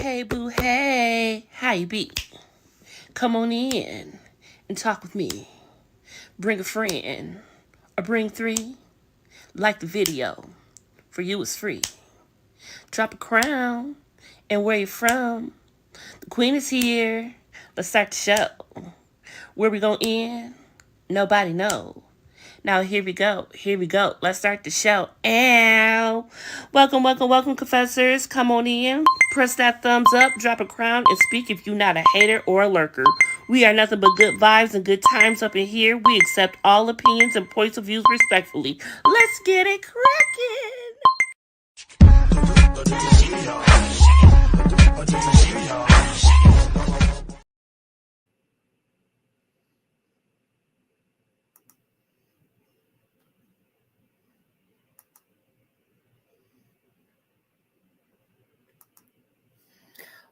Hey boo, hey, how you be? Come on in and talk with me. Bring a friend or bring three. Like the video, for you it's free. Drop a crown and where you from. The queen is here. Let's start the show. Where we gonna end? Nobody know. Now here we go. Here we go. Let's start the show. Ow. Welcome, confessors. Come on in. Press that thumbs up, drop a crown, and speak if you're not a hater or a lurker. We are nothing but good vibes and good times up in here. We accept all opinions and points of views respectfully. Let's get it cracking.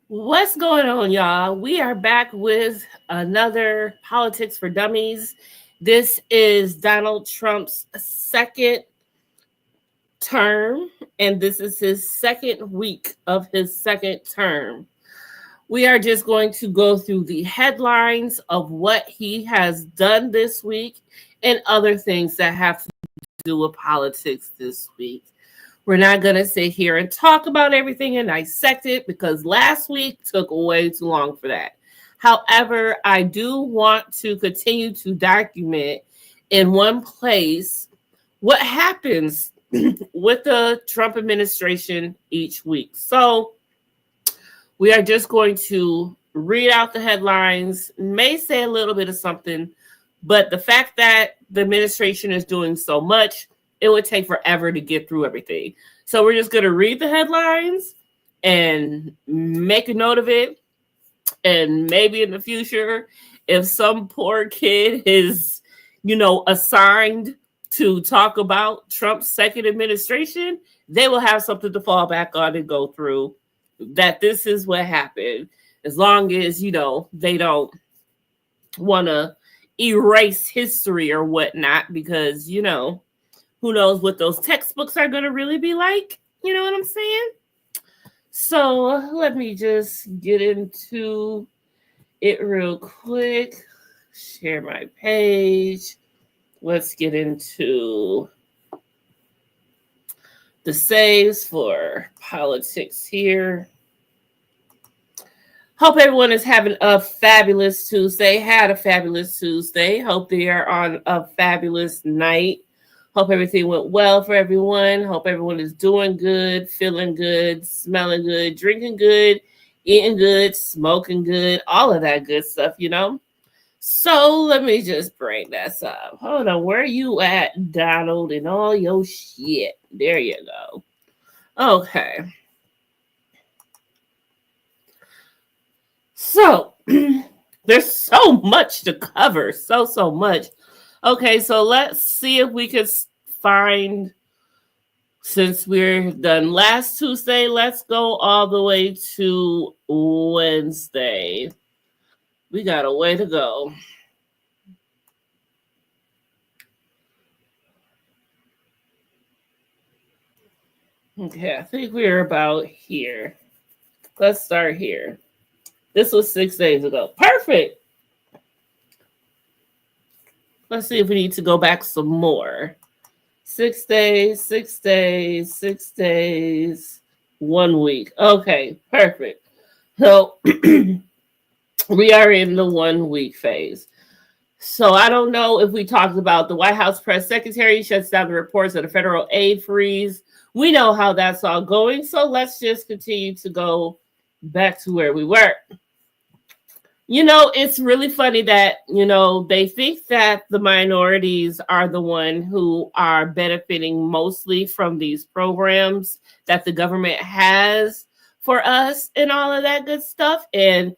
What's going on, y'all? We are back with another Politics for Dummies. This is Donald Trump's second term, and this is his second week of his second term. We are just going to go through the headlines of what he has done this week and other things that have to do with politics this week. We're not going to sit here and talk about everything and dissect it because last week took way too long for that. However, I do want to continue to document in one place what happens with the Trump administration each week. So we are just going to read out the headlines, may say a little bit of something, but the fact that the administration is doing so much, it would take forever to get through everything. So we're just going to read the headlines and make a note of it. And maybe in the future, if some poor kid is, assigned to talk about Trump's second administration, they will have something to fall back on and go through. That this is what happened. As long as, they don't want to erase history or whatnot, because, who knows what those textbooks are going to really be like? You know what I'm saying? So let me just get into it real quick. Share my page. Let's get into the saves for politics here. Hope everyone is having a fabulous Tuesday. Had a fabulous Tuesday. Hope they are on a fabulous night. Hope everything went well for everyone. Hope everyone is doing good, feeling good, smelling good, drinking good, eating good, smoking good, all of that good stuff, So let me just bring that up. Hold on, where are you at, Donald, and all your shit? There you go. Okay. So there's so much to cover. So much. Okay, so let's see if we could find, since we're done last Tuesday, let's go all the way to Wednesday. We got a way to go. Okay, I think we're about here. Let's start here. This was 6 days ago. Perfect. Let's see if we need to go back some more. 6 days, 6 days, 6 days, 1 week. Okay, perfect. So we are in the 1 week phase. So I don't know if we talked about the White House press secretary shuts down the reports of the federal aid freeze. We know how that's all going. So let's just continue to go back to where we were. It's really funny that, they think that the minorities are the one who are benefiting mostly from these programs that the government has for us and all of that good stuff. And,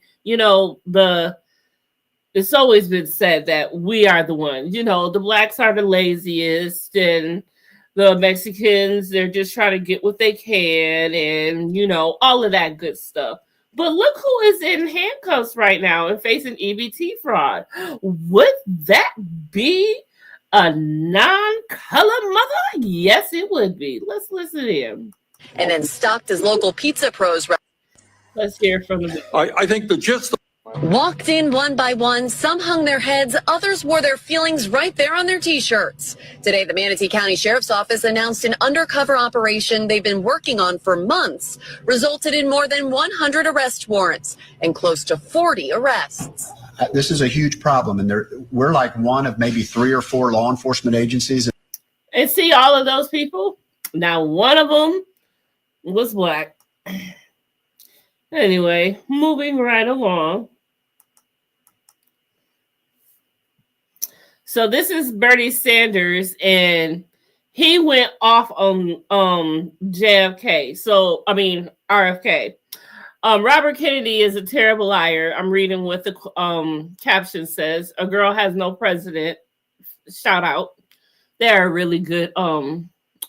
it's always been said that we are the ones, the blacks are the laziest and the Mexicans, they're just trying to get what they can and, all of that good stuff. But look who is in handcuffs right now and facing EBT fraud. Would that be a non-color mother? Yes, it would be. Let's listen in. And then stocked his local Pizza Pros. Let's hear from the. I think the gist. Walked in one by one, some hung their heads, others wore their feelings right there on their T-shirts. Today, the Manatee County Sheriff's Office announced an undercover operation they've been working on for months, resulted in more than 100 arrest warrants and close to 40 arrests. This is a huge problem, and we're like one of maybe 3 or 4 law enforcement agencies. And see all of those people? Now, one of them was black. Anyway, moving right along. So this is Bernie Sanders, and he went off on JFK. So, I mean, RFK. Robert Kennedy is a terrible liar. I'm reading what the caption says. A girl has no president. Shout out. They're a really good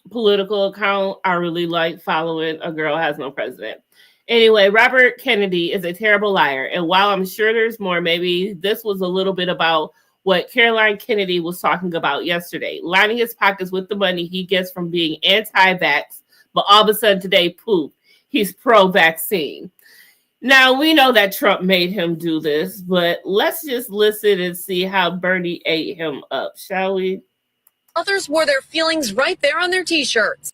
political account. I really like following A Girl Has No President. Anyway, Robert Kennedy is a terrible liar. And while I'm sure there's more, maybe this was a little bit about what Caroline Kennedy was talking about yesterday, lining his pockets with the money he gets from being anti-vax, but all of a sudden today, poof, he's pro-vaccine. Now, we know that Trump made him do this, but let's just listen and see how Bernie ate him up, shall we? Others wore their feelings right there on their T-shirts.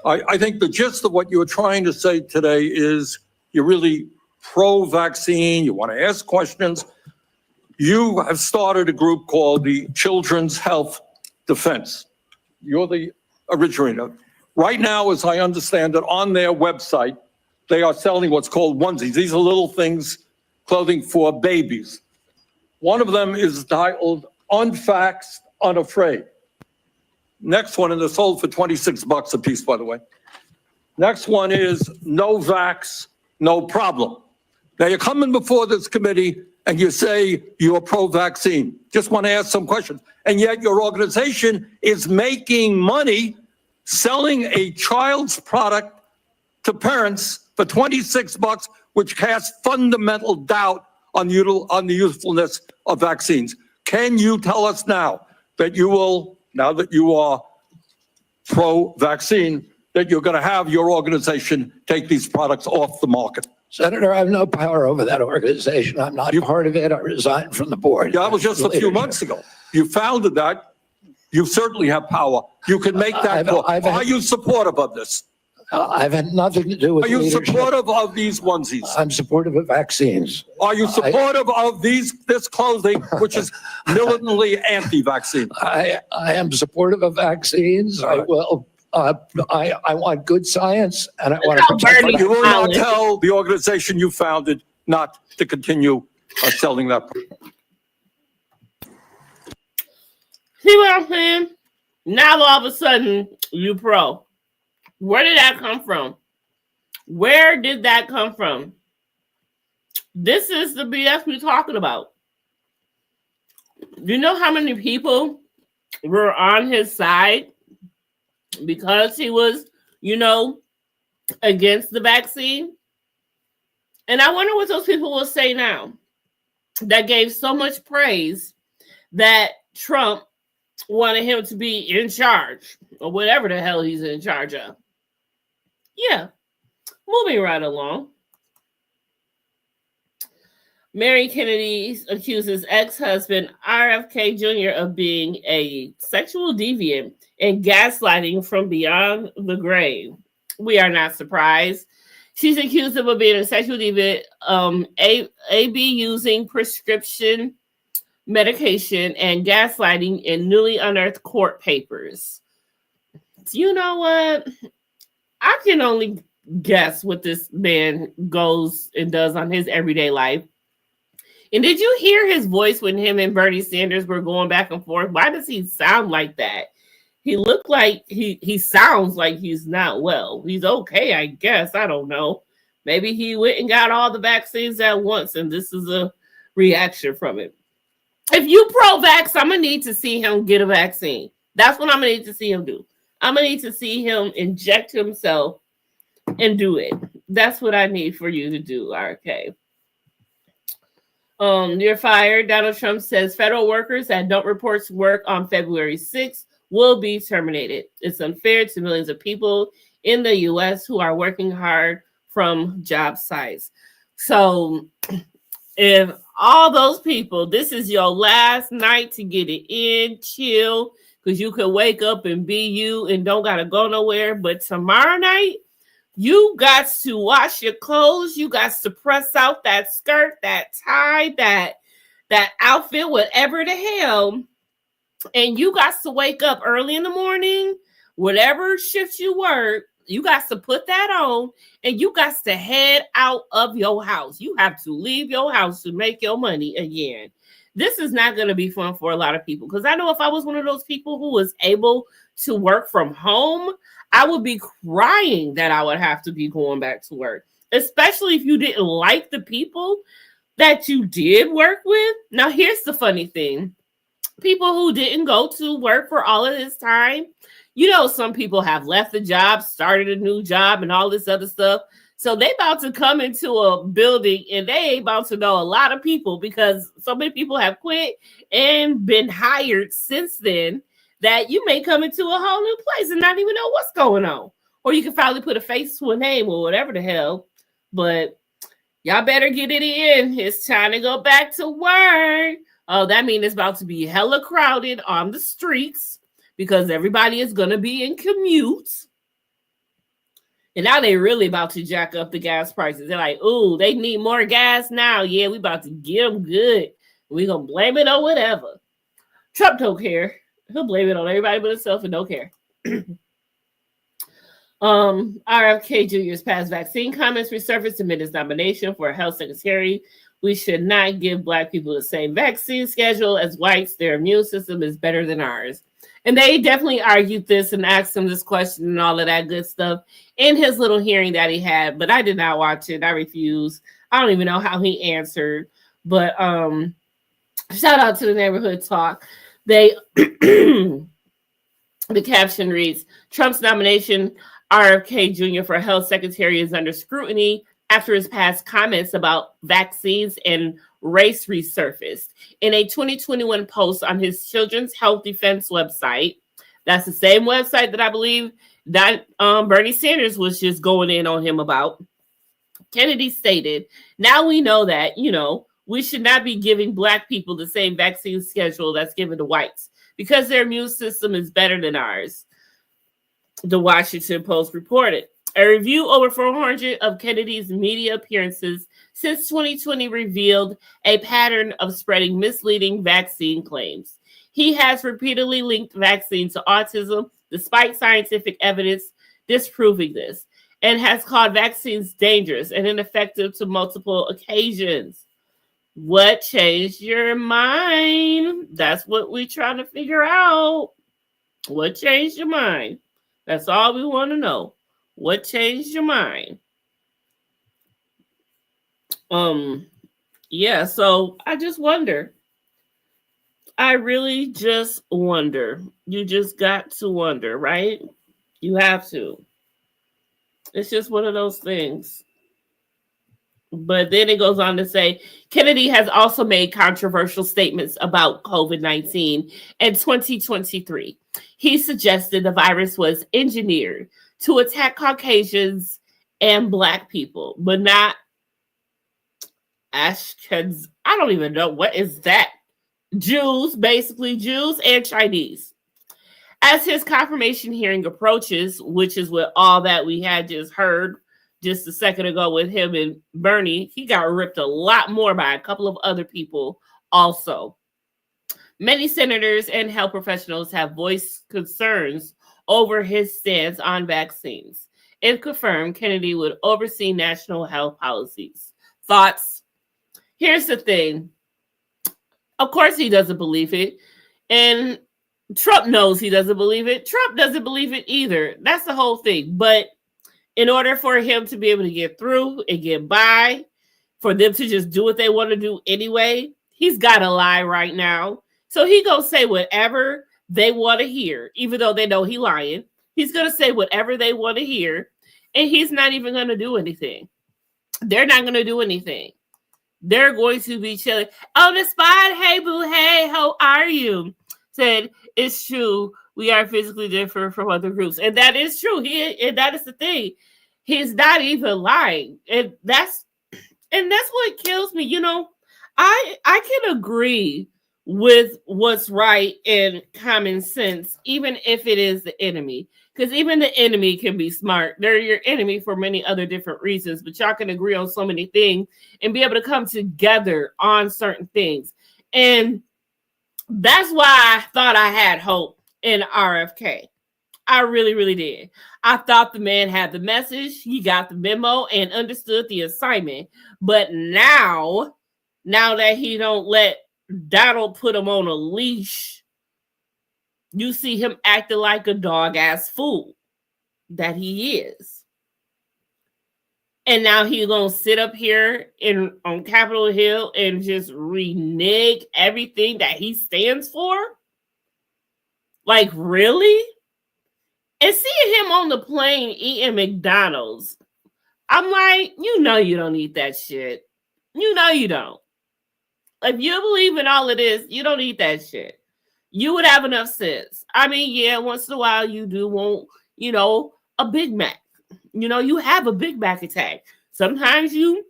I think the gist of what you were trying to say today is you're really pro-vaccine, you want to ask questions. You have started a group called the Children's Health Defense. You're the originator. Right now, as I understand it, on their website, they are selling what's called onesies. These are little things, clothing for babies. One of them is titled Unvaxxed, Unafraid. Next one, and they're sold for $26 a piece, by the way. Next one is No Vax, No Problem. Now you're coming before this committee and you say you're pro-vaccine. Just want to ask some questions. And yet your organization is making money selling a child's product to parents for $26, which casts fundamental doubt on the usefulness of vaccines. Can you tell us now that you will, now that you are pro-vaccine, that you're going to have your organization take these products off the market? Senator, I have no power over that organization. I'm not part of it. I resigned from the board. That was just a few months ago. You founded that. You certainly have power. You can make that call. Are you supportive of this? I've had nothing to do with leadership. Are you leadership. supportive of these onesies? I'm supportive of vaccines. Are you supportive of this clothing, which is militantly anti-vaccine? I am supportive of vaccines. I will. I want good science, and I want to protect. You will not tell the organization you founded not to continue selling that. See what I'm saying? Now all of a sudden you pro. Where did that come from? Where did that come from? This is the BS we're talking about. Do you know how many people were on his side because he was, against the vaccine? And I wonder what those people will say now that gave so much praise that Trump wanted him to be in charge or whatever the hell he's in charge of. Yeah, moving right along. Mary Kennedy accuses ex-husband RFK Jr. of being a sexual deviant and gaslighting from beyond the grave. We are not surprised. She's accused of being a sexual deviant, AB using prescription medication and gaslighting in newly unearthed court papers. You know what? I can only guess what this man goes and does on his everyday life. And did you hear his voice when him and Bernie Sanders were going back and forth? Why does he sound like that? He looked like he sounds like he's not well. He's okay, I guess. I don't know. Maybe he went and got all the vaccines at once, and this is a reaction from it. If you pro-vax, I'm going to need to see him get a vaccine. That's what I'm going to need to see him do. I'm going to need to see him inject himself and do it. That's what I need for you to do, RK. You're fired. Donald Trump says federal workers that don't report to work on February 6th will be terminated. It's unfair to millions of people in the U.S. who are working hard from job sites. So if all those people, this is your last night to get it in, chill, because you can wake up and be you and don't got to go nowhere. But tomorrow night, you got to wash your clothes. You got to press out that skirt, that tie, that outfit, whatever the hell. And you got to wake up early in the morning, whatever shift you work, you got to put that on and you got to head out of your house. You have to leave your house to make your money again. This is not going to be fun for a lot of people, because I know if I was one of those people who was able to work from home, I would be crying that I would have to be going back to work, especially if you didn't like the people that you did work with. Now, here's the funny thing. People who didn't go to work for all of this time, you know, some people have left the job, started a new job, and all this other stuff. So they about to come into a building and they about to know a lot of people, because so many people have quit and been hired since then that you may come into a whole new place and not even know what's going on. Or you can finally put a face to a name or whatever the hell. But y'all better get it in. It's time to go back to work. Oh, that means it's about to be hella crowded on the streets, because everybody is going to be in commutes. And now they really about to jack up the gas prices. They're like, ooh, they need more gas now. Yeah, we about to get them good. We're going to blame it on whatever. Trump don't care. He'll blame it on everybody but himself and don't care. RFK Jr.'s past vaccine comments resurfaced amid his nomination for health secretary. We should not give Black people the same vaccine schedule as whites. Their immune system is better than ours. And they definitely argued this and asked him this question and all of that good stuff in his little hearing that he had. But I did not watch it. I refused. I don't even know how he answered. But shout out to the Neighborhood Talk. They the caption reads, Trump's nomination, RFK Jr. for health secretary is under scrutiny after his past comments about vaccines and race resurfaced. In a 2021 post on his Children's Health Defense website, that's the same website that I believe that Bernie Sanders was just going in on him about, Kennedy stated, now we know that, you know, we should not be giving Black people the same vaccine schedule that's given to whites because their immune system is better than ours, the Washington Post reported. A review over 400 of Kennedy's media appearances since 2020 revealed a pattern of spreading misleading vaccine claims. He has repeatedly linked vaccine to autism, despite scientific evidence disproving this, and has called vaccines dangerous and ineffective to multiple occasions. What changed your mind? That's what we're trying to figure out. What changed your mind? That's all we want to know. What changed your mind? Yeah, so I just wonder. I really just wonder. You just got to wonder, right? You have to. It's just one of those things. But then it goes on to say, Kennedy has also made controversial statements about COVID-19 in 2023. He suggested the virus was engineered to attack Caucasians and Black people, but not Ashkenaz. I don't even know. What is that? Jews, basically Jews and Chinese. As his confirmation hearing approaches, which is what all that we had just heard just a second ago with him and Bernie, he got ripped a lot more by a couple of other people also. Many senators and health professionals have voiced concerns over his stance on vaccines. If confirmed, Kennedy would oversee national health policies. Thoughts? Here's the thing. Of course he doesn't believe it. And Trump knows he doesn't believe it. Trump doesn't believe it either. That's the whole thing. But in order for him to be able to get through and get by, for them to just do what they want to do anyway, he's got to lie right now. So he gonna say whatever they want to hear, even though they know he's lying. He's gonna say whatever they want to hear, and he's not even gonna do anything. They're not gonna do anything. They're going to be chilling on the spot. Hey, boo, hey, how are you? Said, it's true. We are physically different from other groups. And that is true. And that is the thing. He's not even lying. And that's what kills me. You know, I can agree with what's right and common sense, even if it is the enemy. Because even the enemy can be smart. They're your enemy for many other different reasons, but y'all can agree on so many things and be able to come together on certain things. And that's why I thought I had hope in RFK. I really, really did. I thought the man had the message, he got the memo, and understood the assignment. But now that he don't let Donald put him on a leash, you see him acting like a dog-ass fool that he is. And now he's going to sit up here on Capitol Hill and just renege everything that he stands for? Like, really? And seeing him on the plane eating McDonald's, I'm like, you know you don't eat that shit. You know you don't. If you believe in all of this, you don't eat that shit. You would have enough sense. I mean, yeah, once in a while you do want, a Big Mac. You have a Big Mac attack. Sometimes you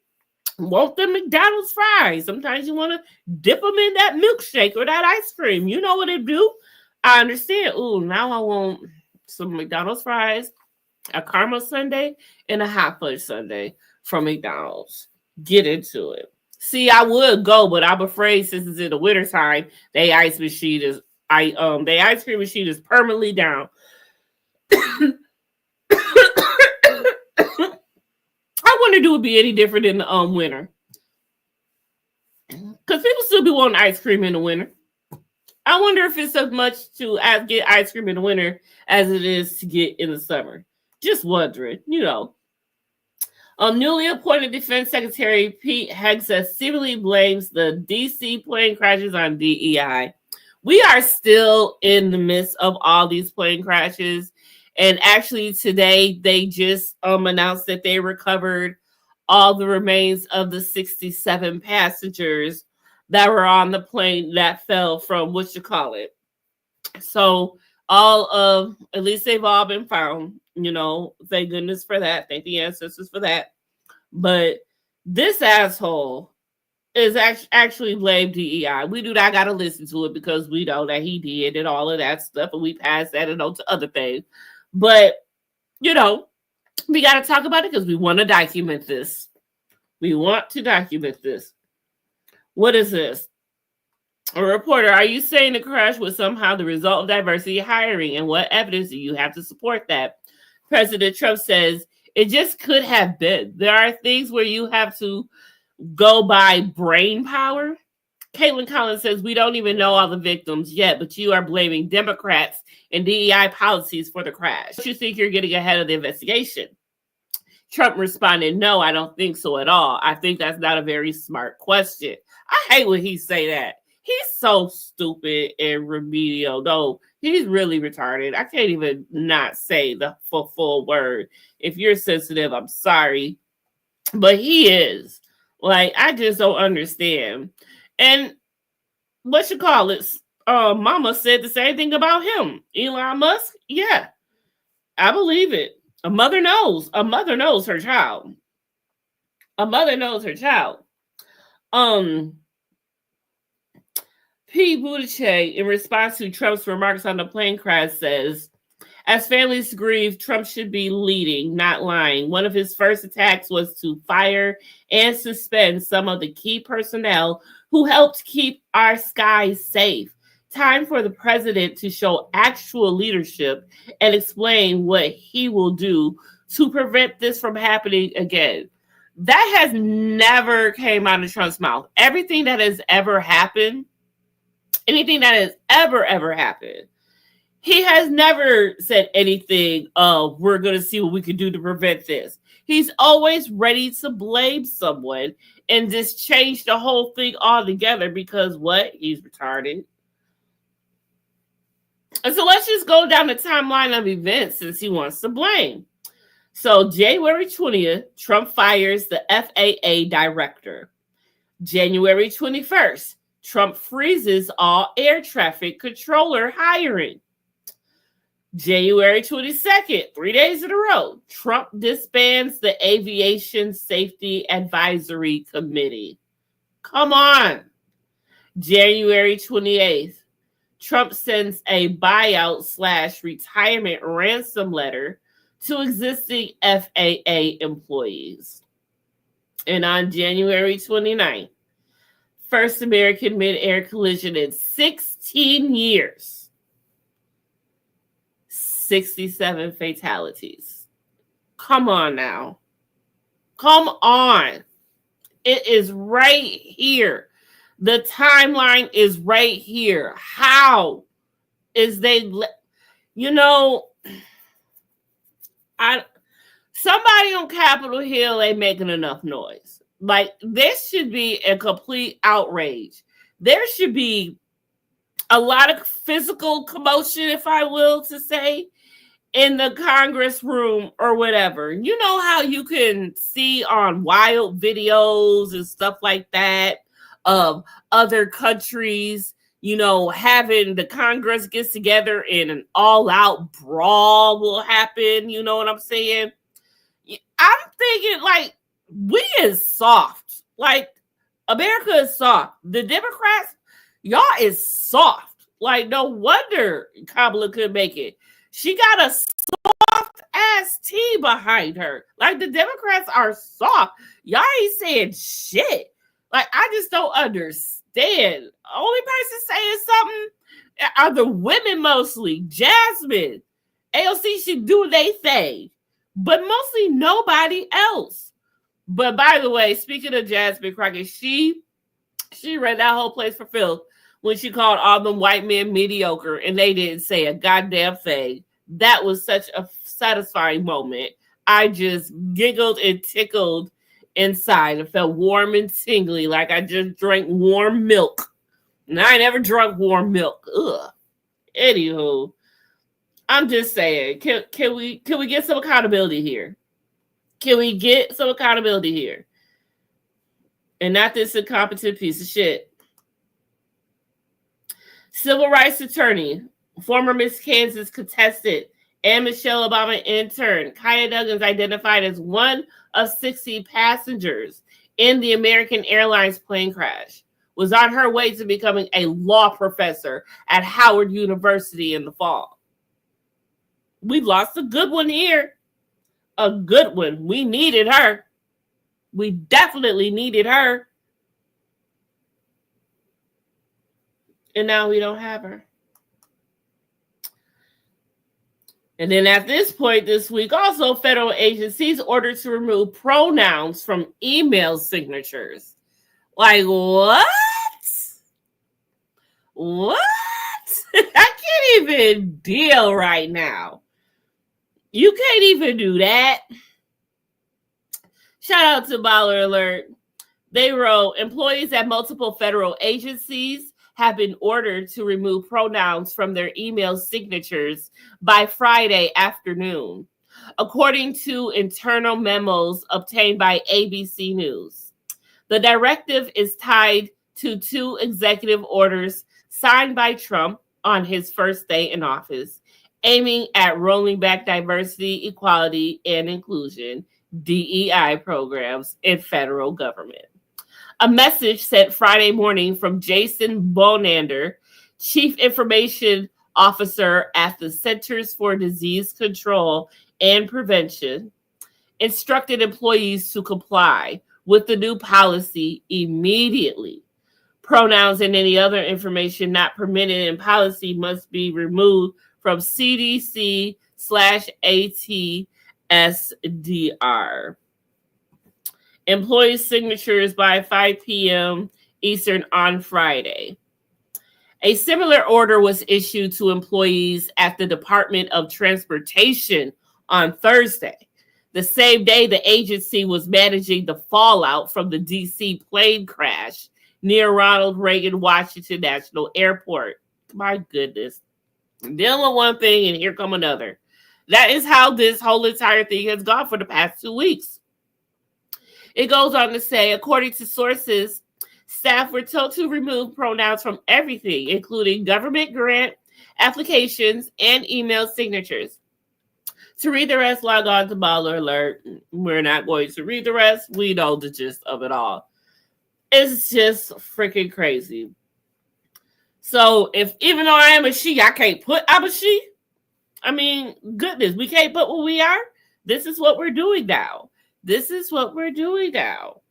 want the McDonald's fries. Sometimes you want to dip them in that milkshake or that ice cream. You know what it do? I understand. Ooh, now I want some McDonald's fries, a caramel sundae, and a hot fudge sundae from McDonald's. Get into it. See, I would go, but I'm afraid since it's in the wintertime, the ice cream machine is permanently down. I wonder do it be any different in the winter. Because people still be wanting ice cream in the winter. I wonder if it's as much to get ice cream in the winter as it is to get in the summer. Just wondering, Newly appointed Defense Secretary Pete Hegseth seemingly blames the D.C. plane crashes on DEI. We are still in the midst of all these plane crashes. And actually today they just announced that they recovered all the remains of the 67 passengers that were on the plane that fell from So at least they've all been found, thank goodness for that. Thank the ancestors for that. But this asshole is actually blamed DEI. We do not got to listen to it because we know that he did and all of that stuff. And we pass that and on to other things. But, we got to talk about it because we want to document this. We want to document this. What is this? A reporter, are you saying the crash was somehow the result of diversity hiring? And what evidence do you have to support that? President Trump says, it just could have been. There are things where you have to go by brain power. Caitlin Collins says, we don't even know all the victims yet, but you are blaming Democrats and DEI policies for the crash. You think you're getting ahead of the investigation? Trump responded, no, I don't think so at all. I think that's not a very smart question. I hate when he say that. He's so stupid and remedial. No, he's really retarded. I can't even not say the full word. If you're sensitive, I'm sorry. But he is. Like, I just don't understand. And Mama said the same thing about him. Elon Musk, yeah, I believe it. A mother knows. A mother knows her child. A mother knows her child. Pete Buttigieg, in response to Trump's remarks on the plane crash, says, as families grieve, Trump should be leading, not lying. One of his first attacks was to fire and suspend some of the key personnel who helped keep our skies safe. Time for the president to show actual leadership and explain what he will do to prevent this from happening again. That has never came out of Trump's mouth. Everything that has ever happened, anything that has ever happened, he has never said anything of, we're going to see what we can do to prevent this. He's always ready to blame someone and just change the whole thing altogether because what? He's retarded. And so let's just go down the timeline of events since he wants to blame. So January 20th, Trump fires the FAA director. January 21st, Trump freezes all air traffic controller hiring. January 22nd, 3 days in a row, Trump disbands the Aviation Safety Advisory Committee. Come on. January 28th, Trump sends a buyout/retirement ransom letter to existing FAA employees. And on January 29th, first American mid-air collision in 16 years. 67 fatalities. Come on now. Come on. It is right here. The timeline is right here. How is they, somebody on Capitol Hill ain't making enough noise. Like, this should be a complete outrage. There should be a lot of physical commotion, if I will to say, in the Congress room or whatever. You know how you can see on wild videos and stuff like that of other countries, having the Congress gets together and an all-out brawl will happen. You know what I'm saying? I'm thinking, like, we is soft. Like, America is soft. The Democrats, y'all is soft. Like, no wonder Kamala could make it. She got a soft ass team behind her. Like, the Democrats are soft. Y'all ain't saying shit. Like, I just don't understand. Only person saying something are the women mostly. Jasmine. AOC should do their thing. But mostly nobody else. But by the way, speaking of Jasmine Crockett, she ran that whole place for filth when she called all them white men mediocre and they didn't say a goddamn thing. That was such a satisfying moment. I just giggled and tickled inside. It felt warm and tingly, like I just drank warm milk. And I ain't never drunk warm milk. Ugh. Anywho, I'm just saying, can we get some accountability here? Can we get some accountability here? And not this incompetent piece of shit. Civil rights attorney, former Miss Kansas contestant, and Michelle Obama intern, Kaya Duggins, identified as one of 60 passengers in the American Airlines plane crash, was on her way to becoming a law professor at Howard University in the fall. We lost a good one here. A good one. We needed her. We definitely needed her. And now we don't have her. And then at this point this week, also federal agencies ordered to remove pronouns from email signatures. Like, what? What? I can't even deal right now. You can't even do that. Shout out to Baller Alert. They wrote, employees at multiple federal agencies have been ordered to remove pronouns from their email signatures by Friday afternoon, according to internal memos obtained by ABC News. The directive is tied to two executive orders signed by Trump on his first day in office, aiming at rolling back diversity, equality, and inclusion, DEI programs in federal government. A message sent Friday morning from Jason Bonander, Chief Information Officer at the Centers for Disease Control and Prevention, instructed employees to comply with the new policy immediately. Pronouns and any other information not permitted in policy must be removed from CDC/ATSDR. Employee signatures by 5 p.m. Eastern on Friday. A similar order was issued to employees at the Department of Transportation on Thursday, the same day the agency was managing the fallout from the D.C. plane crash near Ronald Reagan Washington National Airport. My goodness. Dealing with one thing and here come another. That is how this whole entire thing has gone for the past 2 weeks. It goes on to say, according to sources, staff were told to remove pronouns from everything, including government grant applications, and email signatures. To read the rest, log on to Baller Alert. We're not going to read the rest. We know the gist of it all. It's just freaking crazy. So if even though I am a she, I can't put I'm a she. I mean, goodness, we can't put what we are. This is what we're doing now. This is what we're doing now.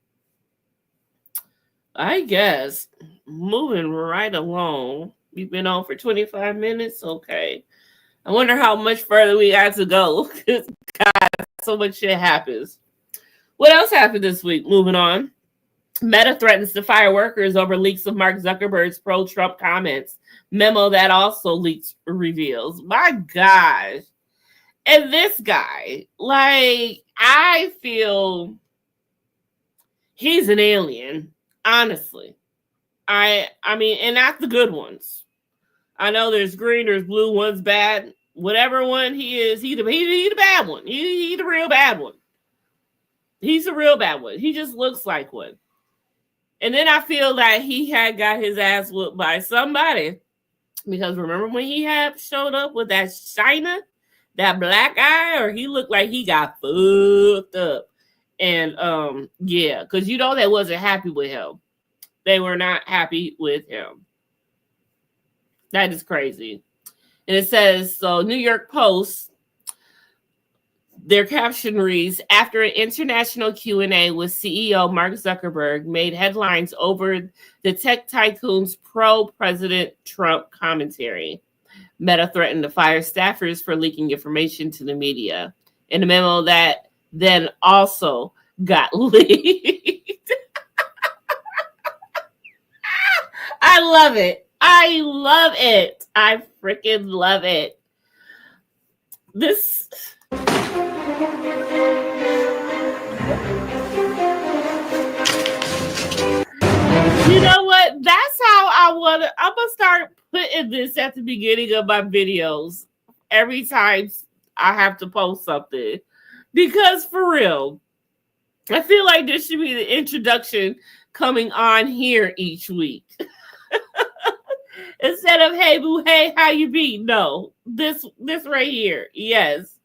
I guess moving right along. We've been on for 25 minutes. Okay. I wonder how much further we got to go. God, so much shit happens. What else happened this week? Moving on. Meta threatens to fire workers over leaks of Mark Zuckerberg's pro-Trump comments. Memo that also leaks reveals. My gosh. And this guy, like, I feel he's an alien, honestly. I mean, and not the good ones. I know there's green, there's blue, one's bad. Whatever one he is, he the bad one. He the real bad one. He's a real bad one. He just looks like one. And then I feel that he had got his ass whooped by somebody. Because remember when he had showed up with that China, that black eye, or he looked like he got fucked up. And yeah, because you know they wasn't happy with him. They were not happy with him. That is crazy. And it says, so New York Post, their caption reads, after an international Q&A with CEO Mark Zuckerberg made headlines over the tech tycoon's pro-President Trump commentary. Meta threatened to fire staffers for leaking information to the media. In a memo that then also got leaked. I love it. I love it. I freaking love it. This. You know what? That's how I'm going to start putting this at the beginning of my videos every time I have to post something. Because for real, I feel like this should be the introduction coming on here each week. Instead of, hey, boo, hey, how you be? No, this right here. Yes,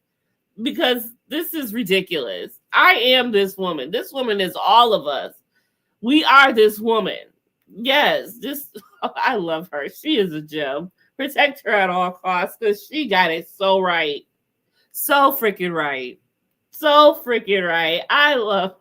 because this is ridiculous. I am this woman. This woman is all of us. We are this woman. Yes, I love her. She is a gem. Protect her at all costs because she got it so right. So freaking right. So freaking right. I love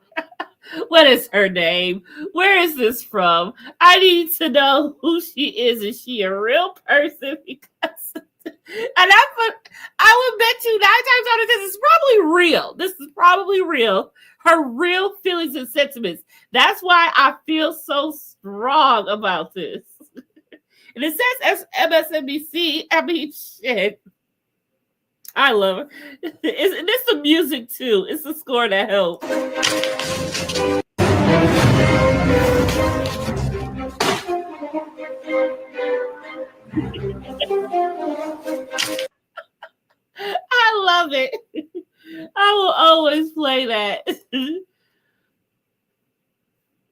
What is her name? Where is this from? I need to know who she is. Is she a real person? Because, and I would bet you 9 times out of 10 this is probably real. This is probably real. Her real feelings and sentiments. That's why I feel so strong about this. And it says MSNBC. I mean, shit. I love it. And it's the music too. It's the score that helps. I love it. I will always play that.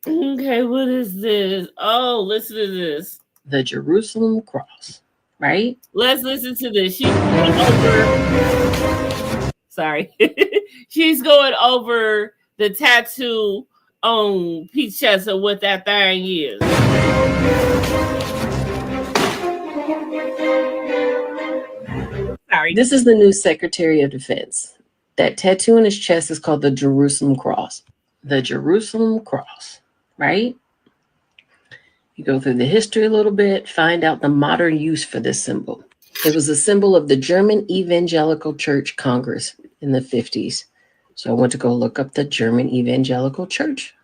Okay, what is this? Oh, listen to this. The Jerusalem cross, right? Let's listen to this. She's going over. Sorry. She's going over the tattoo on Pete's chest of what that thing is. Sorry. This is the new Secretary of Defense. That tattoo on his chest is called the Jerusalem cross. The Jerusalem cross, right? You go through the history a little bit, find out the modern use for this symbol. It was a symbol of the German Evangelical Church Congress in the 50s. So I went to go look up the German Evangelical Church.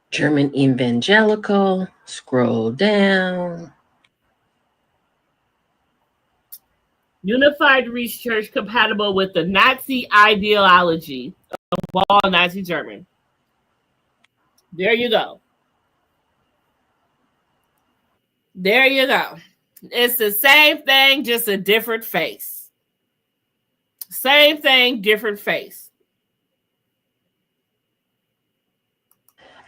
German Evangelical, scroll down. Unified Research compatible with the Nazi ideology of all Nazi German. There you go. There you go. It's the same thing, just a different face. Same thing, different face.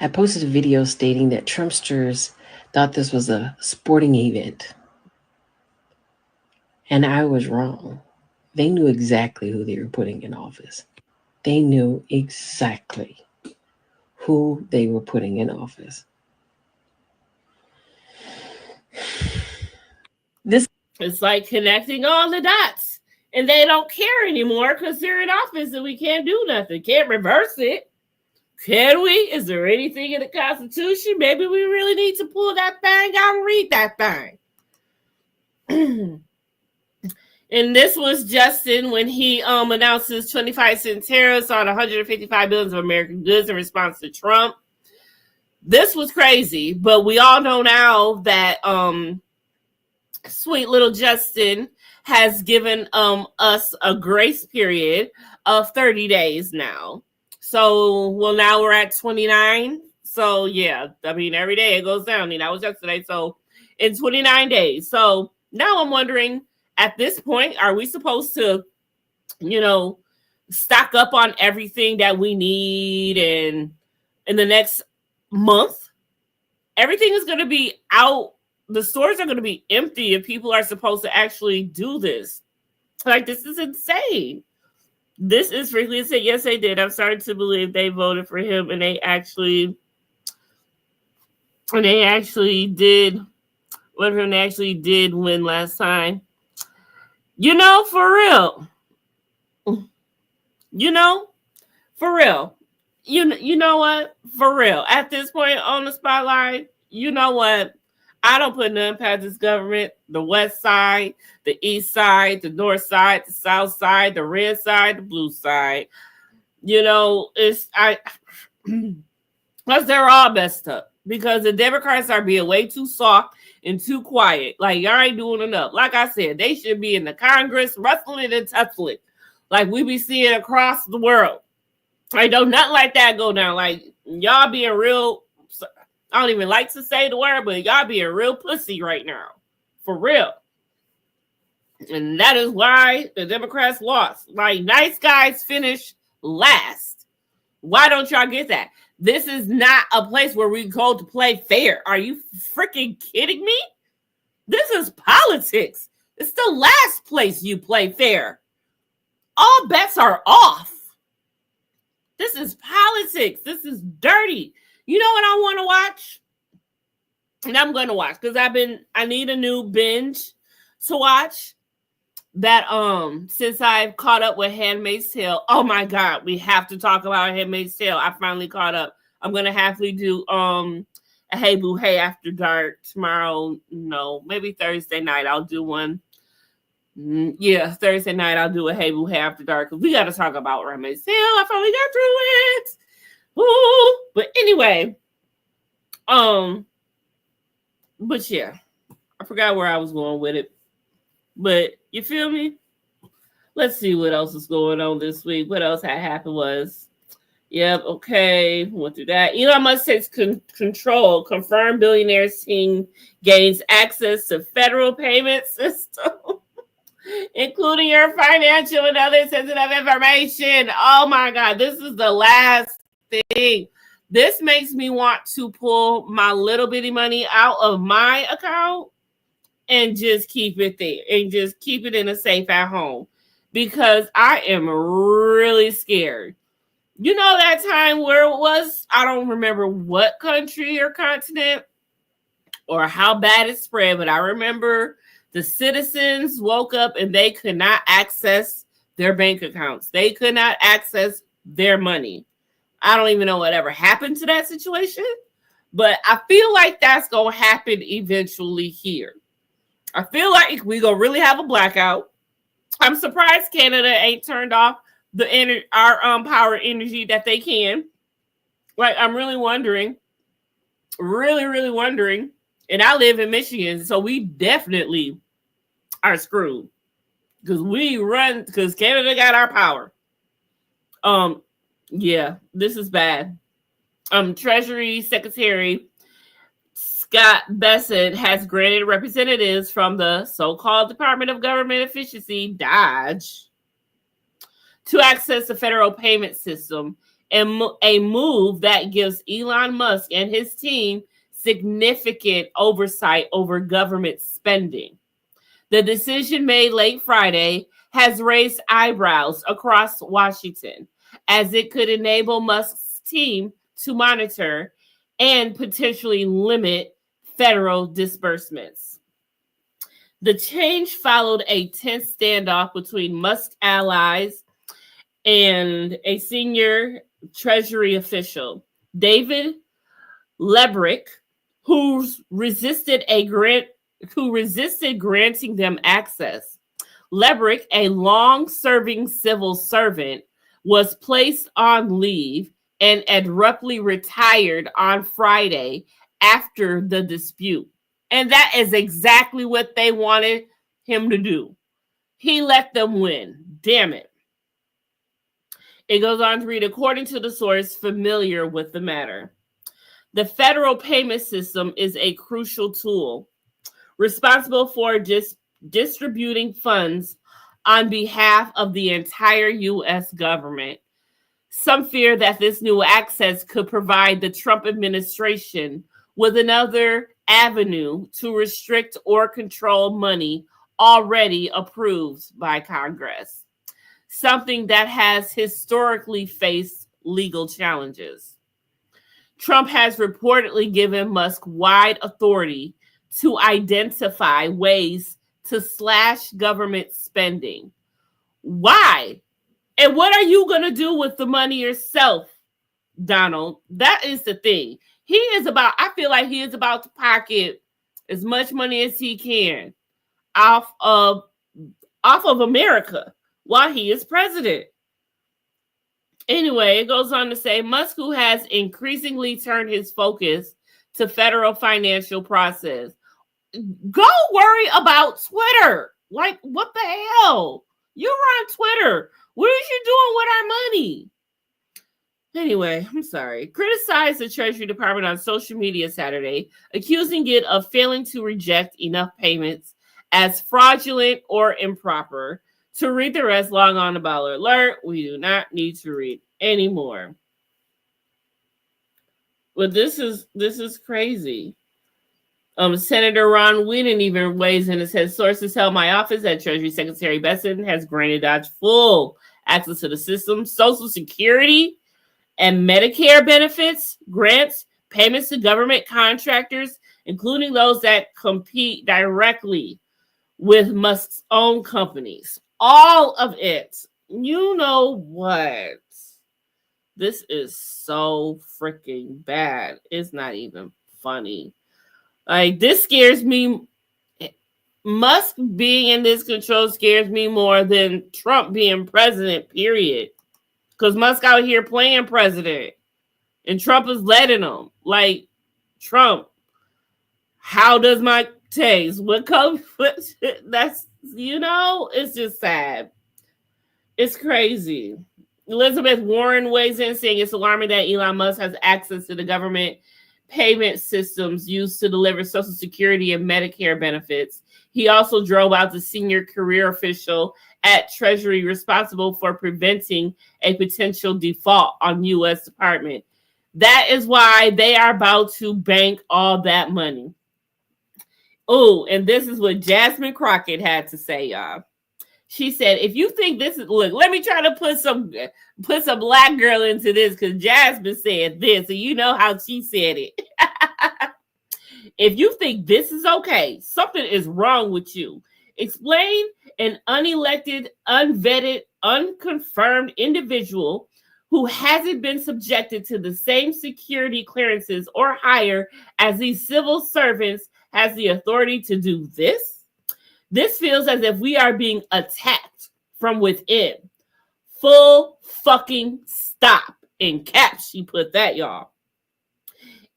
I posted a video stating that Trumpsters thought this was a sporting event. And I was wrong. They knew exactly who they were putting in office. They knew exactly who they were putting in office. This It's like connecting all the dots. And they don't care anymore because they're in office and we can't do nothing. Can't reverse it. Can we? Is there anything in the Constitution? Maybe we really need to pull that thing out and read that thing. And this was Justin when he announced his 25-cent tariffs on 155 billions of American goods in response to Trump. This was crazy, but we all know now that sweet little Justin has given us a grace period of 30 days now. So, well, now we're at 29. So, yeah, I mean, every day it goes down. That was yesterday. So, in 29 days. So, now I'm wondering, at this point, are we supposed to, stock up on everything that we need and in the next month? Everything is going to be out. The stores are going to be empty if people are supposed to actually do this. Like, this is insane. This is freaking insane. Yes, they did. I'm starting to believe they voted for him and they actually did. What if they actually did win last time? For real. For real. You know what? For real. At this point on the spotlight, you know what? I don't put nothing past this government. The west side, the east side, the north side, the south side, the red side, the blue side. Because they're all messed up. Because the Democrats are being way too soft and too quiet. Like, y'all ain't doing enough. Like I said, they should be in the Congress rustling and tussling. Like we be seeing across the world. I know nothing like that go down. Like, y'all being real, I don't even like to say the word, but y'all being real pussy right now. For real. And that is why the Democrats lost. Like, nice guys finish last. Why don't y'all get that? This is not a place where we go to play fair. Are you freaking kidding me? This is politics. It's the last place you play fair. All bets are off. This is politics. This is dirty. You know what I want to watch? And I'm going to watch because I need a new binge to watch. That since I've caught up with Handmaid's Tale. Oh my God, we have to talk about Handmaid's Tale. I finally caught up. I'm gonna happily do a Hey Boo Hey After Dark tomorrow. No, maybe Thursday night I'll do one. Yeah, Thursday night I'll do a Hey Boo Hey After Dark because we got to talk about Handmaid's Tale. I finally got through it. Ooh. But anyway, but yeah, I forgot where I was going with it. But you feel me? Let's see what else is going on this week. What else had happened was, okay, went through that. Elon Musk takes control. Confirmed billionaires team gains access to federal payment system, including your financial and other sensitive information. Oh my God, this is the last thing. This makes me want to pull my little bitty money out of my account and just keep it there and just keep it in a safe at home because I am really scared. You know that time where it was, I don't remember what country or continent or how bad it spread, but I remember the citizens woke up and they could not access their bank accounts. They could not access their money. I don't even know whatever happened to that situation, but I feel like that's going to happen eventually here. I feel like we gonna really have a blackout. I'm surprised Canada ain't turned off our power energy that they can. Like, I'm really wondering, really wondering. And I live in Michigan, so we definitely are screwed because Canada got our power. Yeah, this is bad. Treasury Secretary Scott Bessent has granted representatives from the so-called Department of Government Efficiency, DOGE, to access the federal payment system, and a move that gives Elon Musk and his team significant oversight over government spending. The decision made late Friday has raised eyebrows across Washington, as it could enable Musk's team to monitor and potentially limit federal disbursements. The change followed a tense standoff between Musk's allies and a senior Treasury official, David Lebrick, who resisted granting them access. Lebrick, a long-serving civil servant, was placed on leave and abruptly retired on Friday after the dispute. And that is exactly what they wanted him to do. He let them win. Damn it. It goes on to read, according to the source familiar with the matter, the federal payment system is a crucial tool responsible for distributing funds on behalf of the entire U.S. government. Some fear that this new access could provide the Trump administration with another avenue to restrict or control money already approved by Congress, something that has historically faced legal challenges. Trump has reportedly given Musk wide authority to identify ways to slash government spending. Why? And what are you going to do with the money yourself, Donald? That is the thing. I feel like he is about to pocket as much money as he can off of America while he is president. Anyway, it goes on to say, Musk, who has increasingly turned his focus to federal financial process. Go worry about Twitter. Like, what the hell? You're on Twitter. What are you doing with our money? Anyway, I'm sorry. Criticized the Treasury Department on social media Saturday, accusing it of failing to reject enough payments as fraudulent or improper. To read the rest, log on to Baller Alert. We do not need to read anymore. But this is crazy. Senator Ron Whedon even weighs in and says, sources tell my office that Treasury Secretary Besson has granted Dodge full access to the system, Social Security and Medicare benefits, grants, payments to government contractors, including those that compete directly with Musk's own companies. All of it. You know what? This is so freaking bad. It's not even funny. Like, this scares me. Musk being in this control scares me more than Trump being president, period. Because Musk out here playing president. And Trump is letting him. Like, Trump, how does my taste? What comes? That's, it's just sad. It's crazy. Elizabeth Warren weighs in saying it's alarming that Elon Musk has access to the government payment systems used to deliver Social Security and Medicare benefits. He also drove out the senior career official at Treasury responsible for preventing a potential default on U.S. Department. That is why they are about to bank all that money. Oh, and this is what Jasmine Crockett had to say, y'all. She said, if you think this is, look, let me try to put some black girl into this, because Jasmine said this, and you know how she said it. If you think this is okay, something is wrong with you. Explain an unelected, unvetted, unconfirmed individual who hasn't been subjected to the same security clearances or higher as these civil servants has the authority to do this? This feels as if we are being attacked from within. Full fucking stop. In caps, she put that, y'all.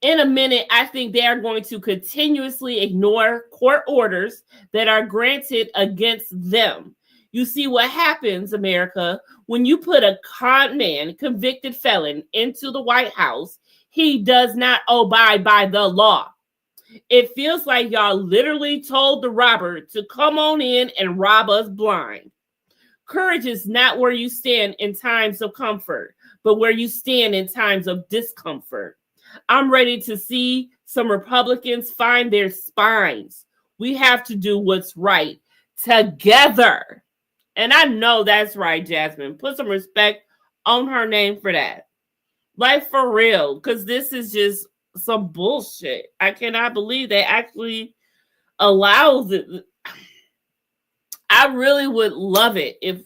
In a minute, I think they are going to continuously ignore court orders that are granted against them. You see what happens, America, when you put a con man, convicted felon, into the White House. He does not abide by the law. It feels like y'all literally told the robber to come on in and rob us blind. Courage is not where you stand in times of comfort, but where you stand in times of discomfort. I'm ready to see some Republicans find their spines. We have to do what's right. together. And I know that's right, Jasmine. Put some respect on her name for that. Like, for real, because this is just some bullshit. I cannot believe they actually allow it. I really would love it if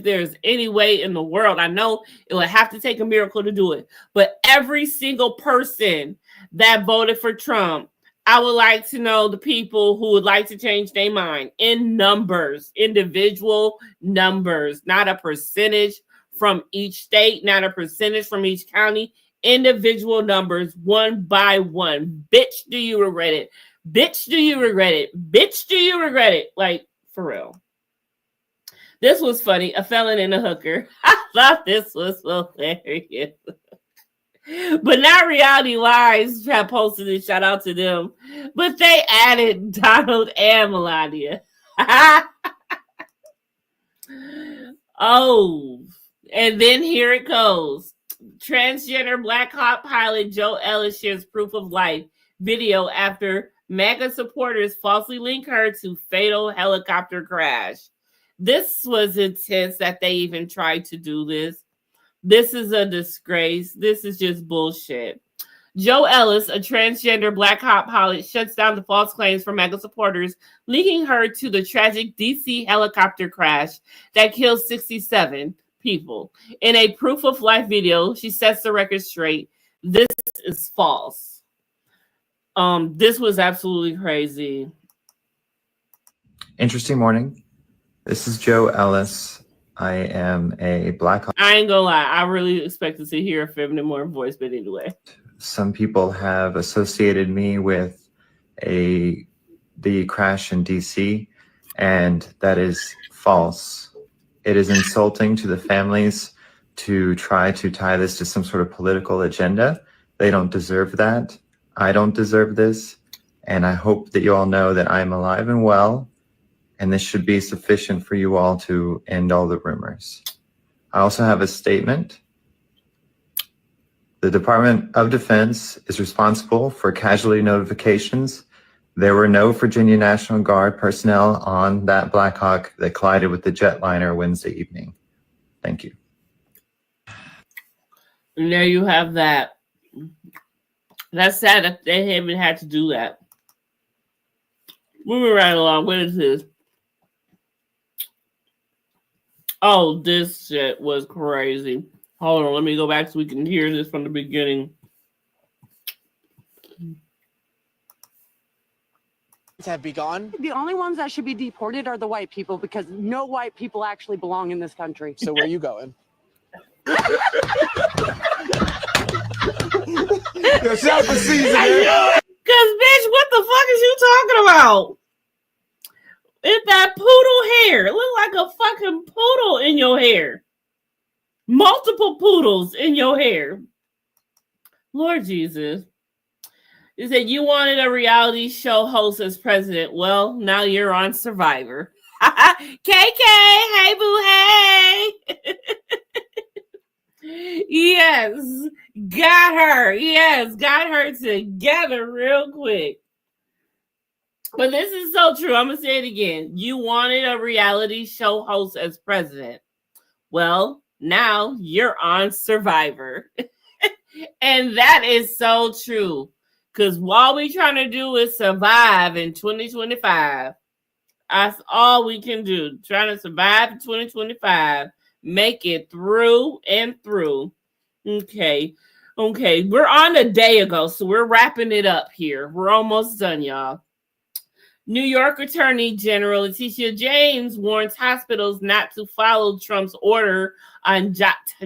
there's any way in the world. I know it would have to take a miracle to do it, but every single person that voted for Trump, I would like to know the people who would like to change their mind in numbers, individual numbers, not a percentage from each state, not a percentage from each county, individual numbers, one by one. Bitch, do you regret it? Bitch, do you regret it? Bitch, do you regret it? Like, for real. This was funny. A felon and a hooker. I thought this was hilarious. But now Reality Lives have posted it. Shout out to them. But they added Donald and Melania. Oh, and then here it goes. Transgender Black Hawk pilot Joe Ellis shares proof of life video after MAGA supporters falsely link her to fatal helicopter crash. This was intense that they even tried to do this. This is a disgrace. This is just bullshit. Joe Ellis, a transgender Black Hawk pilot, shuts down the false claims from MAGA supporters, linking her to the tragic DC helicopter crash that killed 67 people. In a proof of life video, she sets the record straight. This is false. This was absolutely crazy. Interesting morning. This is Joe Ellis. I am a Black Hawk. I ain't gonna lie. I really expected to hear a feminine more voice, but anyway. Some people have associated me with the crash in DC, and that is false. It is insulting to the families to try to tie this to some sort of political agenda. They don't deserve that. I don't deserve this. And I hope that you all know that I'm alive and well, and this should be sufficient for you all to end all the rumors. I also have a statement. The Department of Defense is responsible for casualty notifications. There were no Virginia National Guard personnel on that Black Hawk that collided with the jetliner Wednesday evening. Thank you. And there you have that. That's sad that they haven't had to do that. Moving right along. What is this? Oh, this shit was crazy. Hold on, let me go back so we can hear this from the beginning. Have begun. The only ones that should be deported are the white people because no white people actually belong in this country. So where are you going? Yo, shout for season. Cause bitch, what the fuck is you talking about? It's that poodle hair. It look like a fucking poodle in your hair. Multiple poodles in your hair. Lord Jesus. You said you wanted a reality show host as president. Well, now you're on Survivor. KK, hey boo, hey. Yes, got her. Yes, got her together real quick. But this is so true. I'm going to say it again. You wanted a reality show host as president. Well, now you're on Survivor. And that is so true. Because all we trying to do is survive in 2025. That's all we can do. Trying to survive in 2025. Make it through and through. Okay. We're on a day ago, so we're wrapping it up here. We're almost done, y'all. New York Attorney General Letitia James warns hospitals not to follow Trump's order on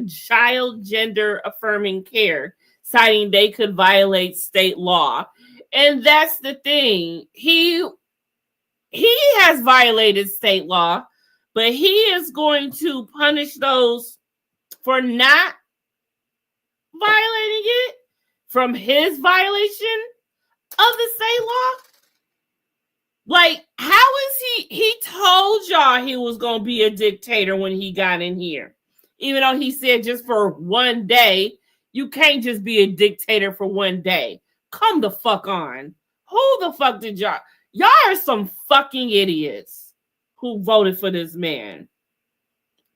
child gender affirming care, citing they could violate state law. And that's the thing. He has violated state law, but he is going to punish those for not violating it from his violation of the state law. Like, how is he told y'all he was going to be a dictator when he got in here. Even though he said just for one day, you can't just be a dictator for one day. Come the fuck on. Who the fuck did y'all? Y'all are some fucking idiots. who voted for this man.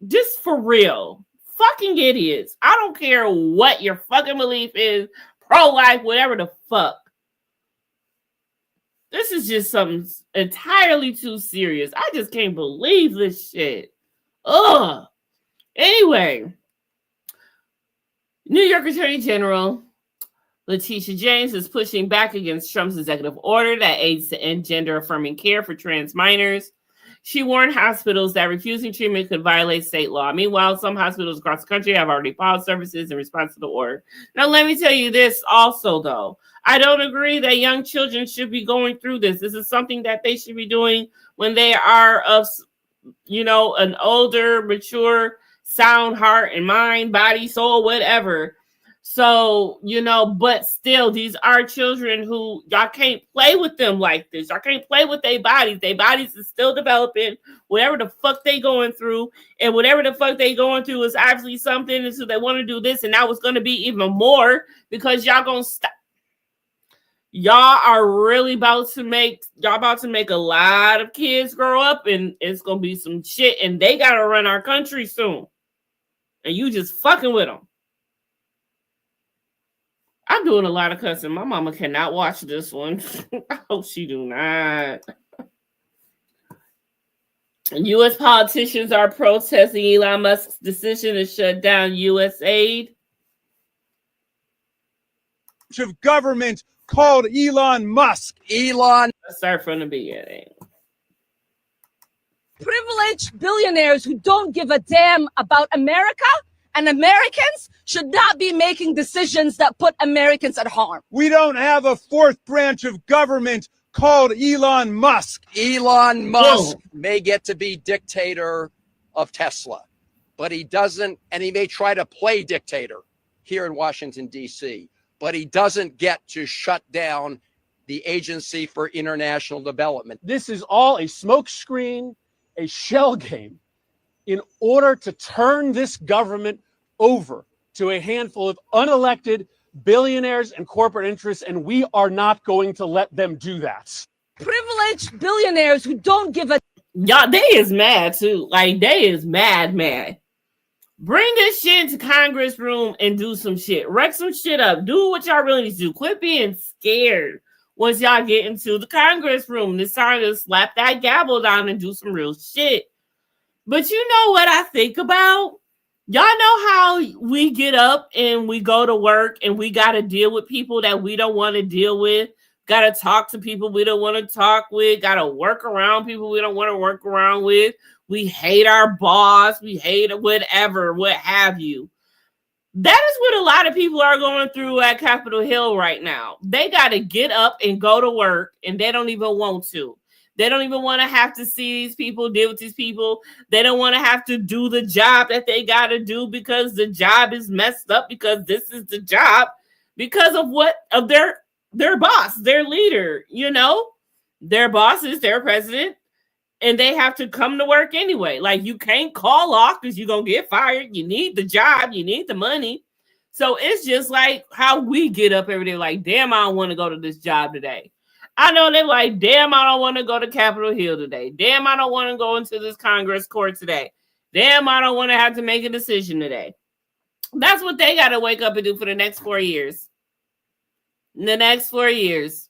Just for real. Fucking idiots. I don't care what your fucking belief is, pro-life, whatever the fuck. This is just something entirely too serious. I just can't believe this shit. Ugh. Anyway, New York Attorney General Letitia James is pushing back against Trump's executive order that aids to end gender-affirming care for trans minors. She warned hospitals that refusing treatment could violate state law. Meanwhile, some hospitals across the country have already paused services in response to the order. Now, let me tell you this also, though. I don't agree that young children should be going through this. This is something that they should be doing when they are of, an older, mature, sound heart and mind, body, soul, whatever. So, but still, these are children who y'all can't play with them like this. Y'all can't play with their bodies. Their bodies is still developing, whatever the fuck they going through. And whatever the fuck they going through is obviously something. And so they want to do this. And now it's going to be even more because y'all going to stop. Y'all are really about to make a lot of kids grow up, and it's going to be some shit. And they got to run our country soon. And you just fucking with them. I'm doing a lot of cussing. My mama cannot watch this one. I hope she do not. U.S. politicians are protesting Elon Musk's decision to shut down U.S. aid. Of government called Elon Musk. Let's start from the beginning. Privileged billionaires who don't give a damn about America and Americans should not be making decisions that put Americans at harm. We don't have a fourth branch of government called Elon Musk. Elon Musk may get to be dictator of Tesla, but he doesn't, and he may try to play dictator here in Washington, D.C., but he doesn't get to shut down the Agency for International Development. This is all a smokescreen, a shell game, in order to turn this government over to a handful of unelected billionaires and corporate interests, and we are not going to let them do that. Privileged billionaires who don't give a... Y'all, they is mad too. Like, they is mad. Bring this shit into Congress room and do some shit. Wreck some shit up. Do what y'all really need to do. Quit being scared once y'all get into the Congress room. It's time to slap that gavel down and do some real shit. But you know what I think about? Y'all know how we get up and we go to work and we got to deal with people that we don't want to deal with. Got to talk to people we don't want to talk with. Got to work around people we don't want to work around with. We hate our boss. We hate whatever, what have you. That is what a lot of people are going through at Capitol Hill right now. They got to get up and go to work, and they don't even want to. They don't even want to have to see these people, deal with these people. They don't want to have to do the job that they got to do because the job is messed up, because this is the job, because of their boss, their leader, their boss is their president, and they have to come to work anyway. Like, you can't call off because you're going to get fired. You need the job. You need the money. So it's just like how we get up every day, like, damn, I don't want to go to this job today. I know they're like, damn, I don't want to go to Capitol Hill today. Damn, I don't want to go into this Congress court today. Damn, I don't want to have to make a decision today. That's what they got to wake up and do for the next 4 years. The next 4 years.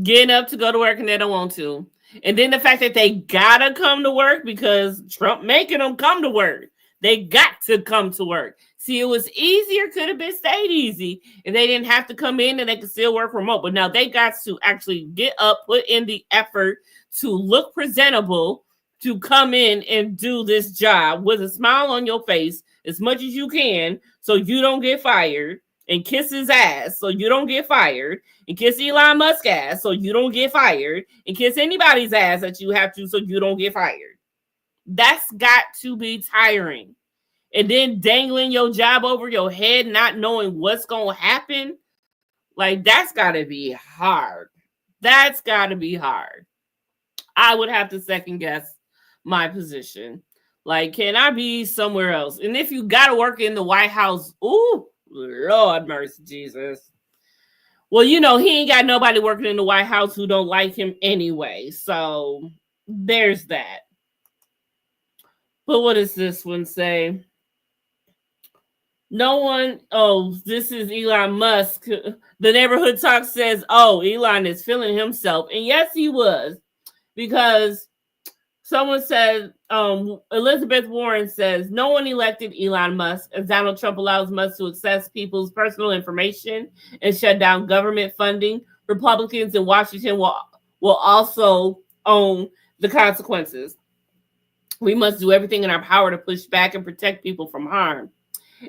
Getting up to go to work and they don't want to. And then the fact that they got to come to work because Trump making them come to work. They got to come to work. See, it was easier, could have been stayed easy if they didn't have to come in and they could still work remote. But now they got to actually get up, put in the effort to look presentable, to come in and do this job with a smile on your face as much as you can so you don't get fired, and kiss his ass so you don't get fired, and kiss Elon Musk's ass so you don't get fired, and kiss anybody's ass that you have to so you don't get fired. That's got to be tiring. And then dangling your job over your head, not knowing what's going to happen. Like, that's got to be hard. That's got to be hard. I would have to second guess my position. Like, can I be somewhere else? And if you got to work in the White House, ooh, Lord mercy, Jesus. Well, he ain't got nobody working in the White House who don't like him anyway. So there's that. But what does this one say? No one, this is Elon Musk. The neighborhood talk says, Elon is feeling himself. And yes, he was. Because someone said, Elizabeth Warren says, no one elected Elon Musk as Donald Trump allows Musk to access people's personal information and shut down government funding. Republicans in Washington will also own the consequences. We must do everything in our power to push back and protect people from harm.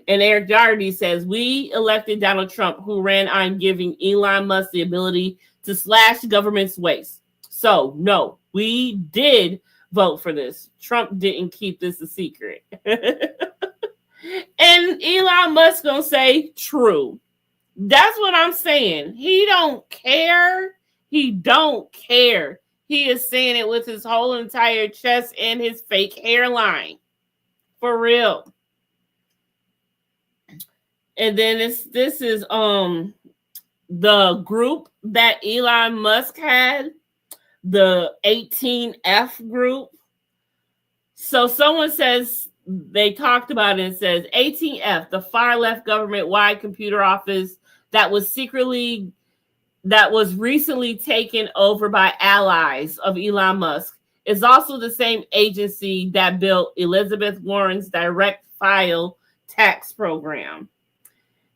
And Eric Doherty says, we elected Donald Trump, who ran on giving Elon Musk the ability to slash government's waste. So, no, we did vote for this. Trump didn't keep this a secret. And Elon Musk gonna say, true. That's what I'm saying. He don't care. He don't care. He is saying it with his whole entire chest and his fake hairline. For real. And then this is the group that Elon Musk had, the 18F group. So someone says, they talked about it and says 18F, the far left government-wide computer office that was recently taken over by allies of Elon Musk, is also the same agency that built Elizabeth Warren's direct file tax program.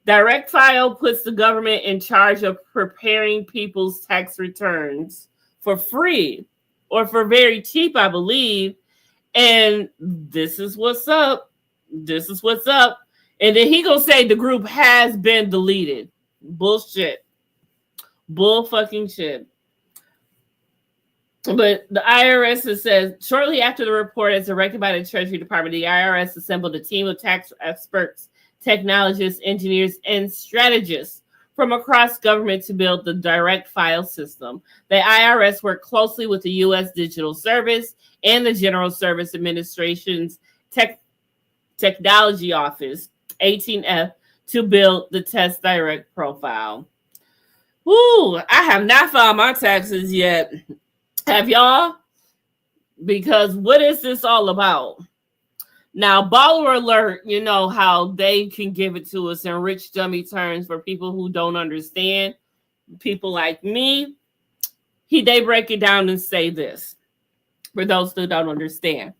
Direct file puts the government in charge of preparing people's tax returns for free or for very cheap, I believe. And this is what's up. This is what's up. And then he gonna say the group has been deleted. Bullshit. Bull fucking shit. But the IRS says, shortly after the report, as directed by the Treasury Department, the IRS assembled a team of tax experts, technologists, engineers, and strategists from across government to build the direct file system. The IRS worked closely with the U.S. Digital Service and the General Service Administration's Technology Office, 18F, to build the Test Direct profile. Woo, I have not filed my taxes yet. Have y'all? Because what is this all about? Now, baller alert, you know how they can give it to us in rich dummy terms for people who don't understand. People like me, they break it down and say this for those who don't understand.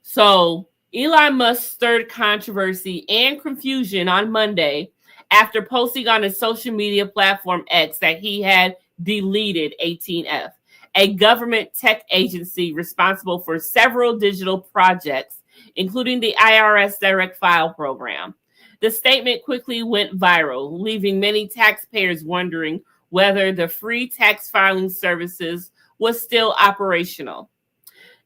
So Elon Musk stirred controversy and confusion on Monday after posting on his social media platform X that he had deleted 18F, a government tech agency responsible for several digital projects, including the IRS Direct File program. The statement quickly went viral, leaving many taxpayers wondering whether the free tax filing services was still operational.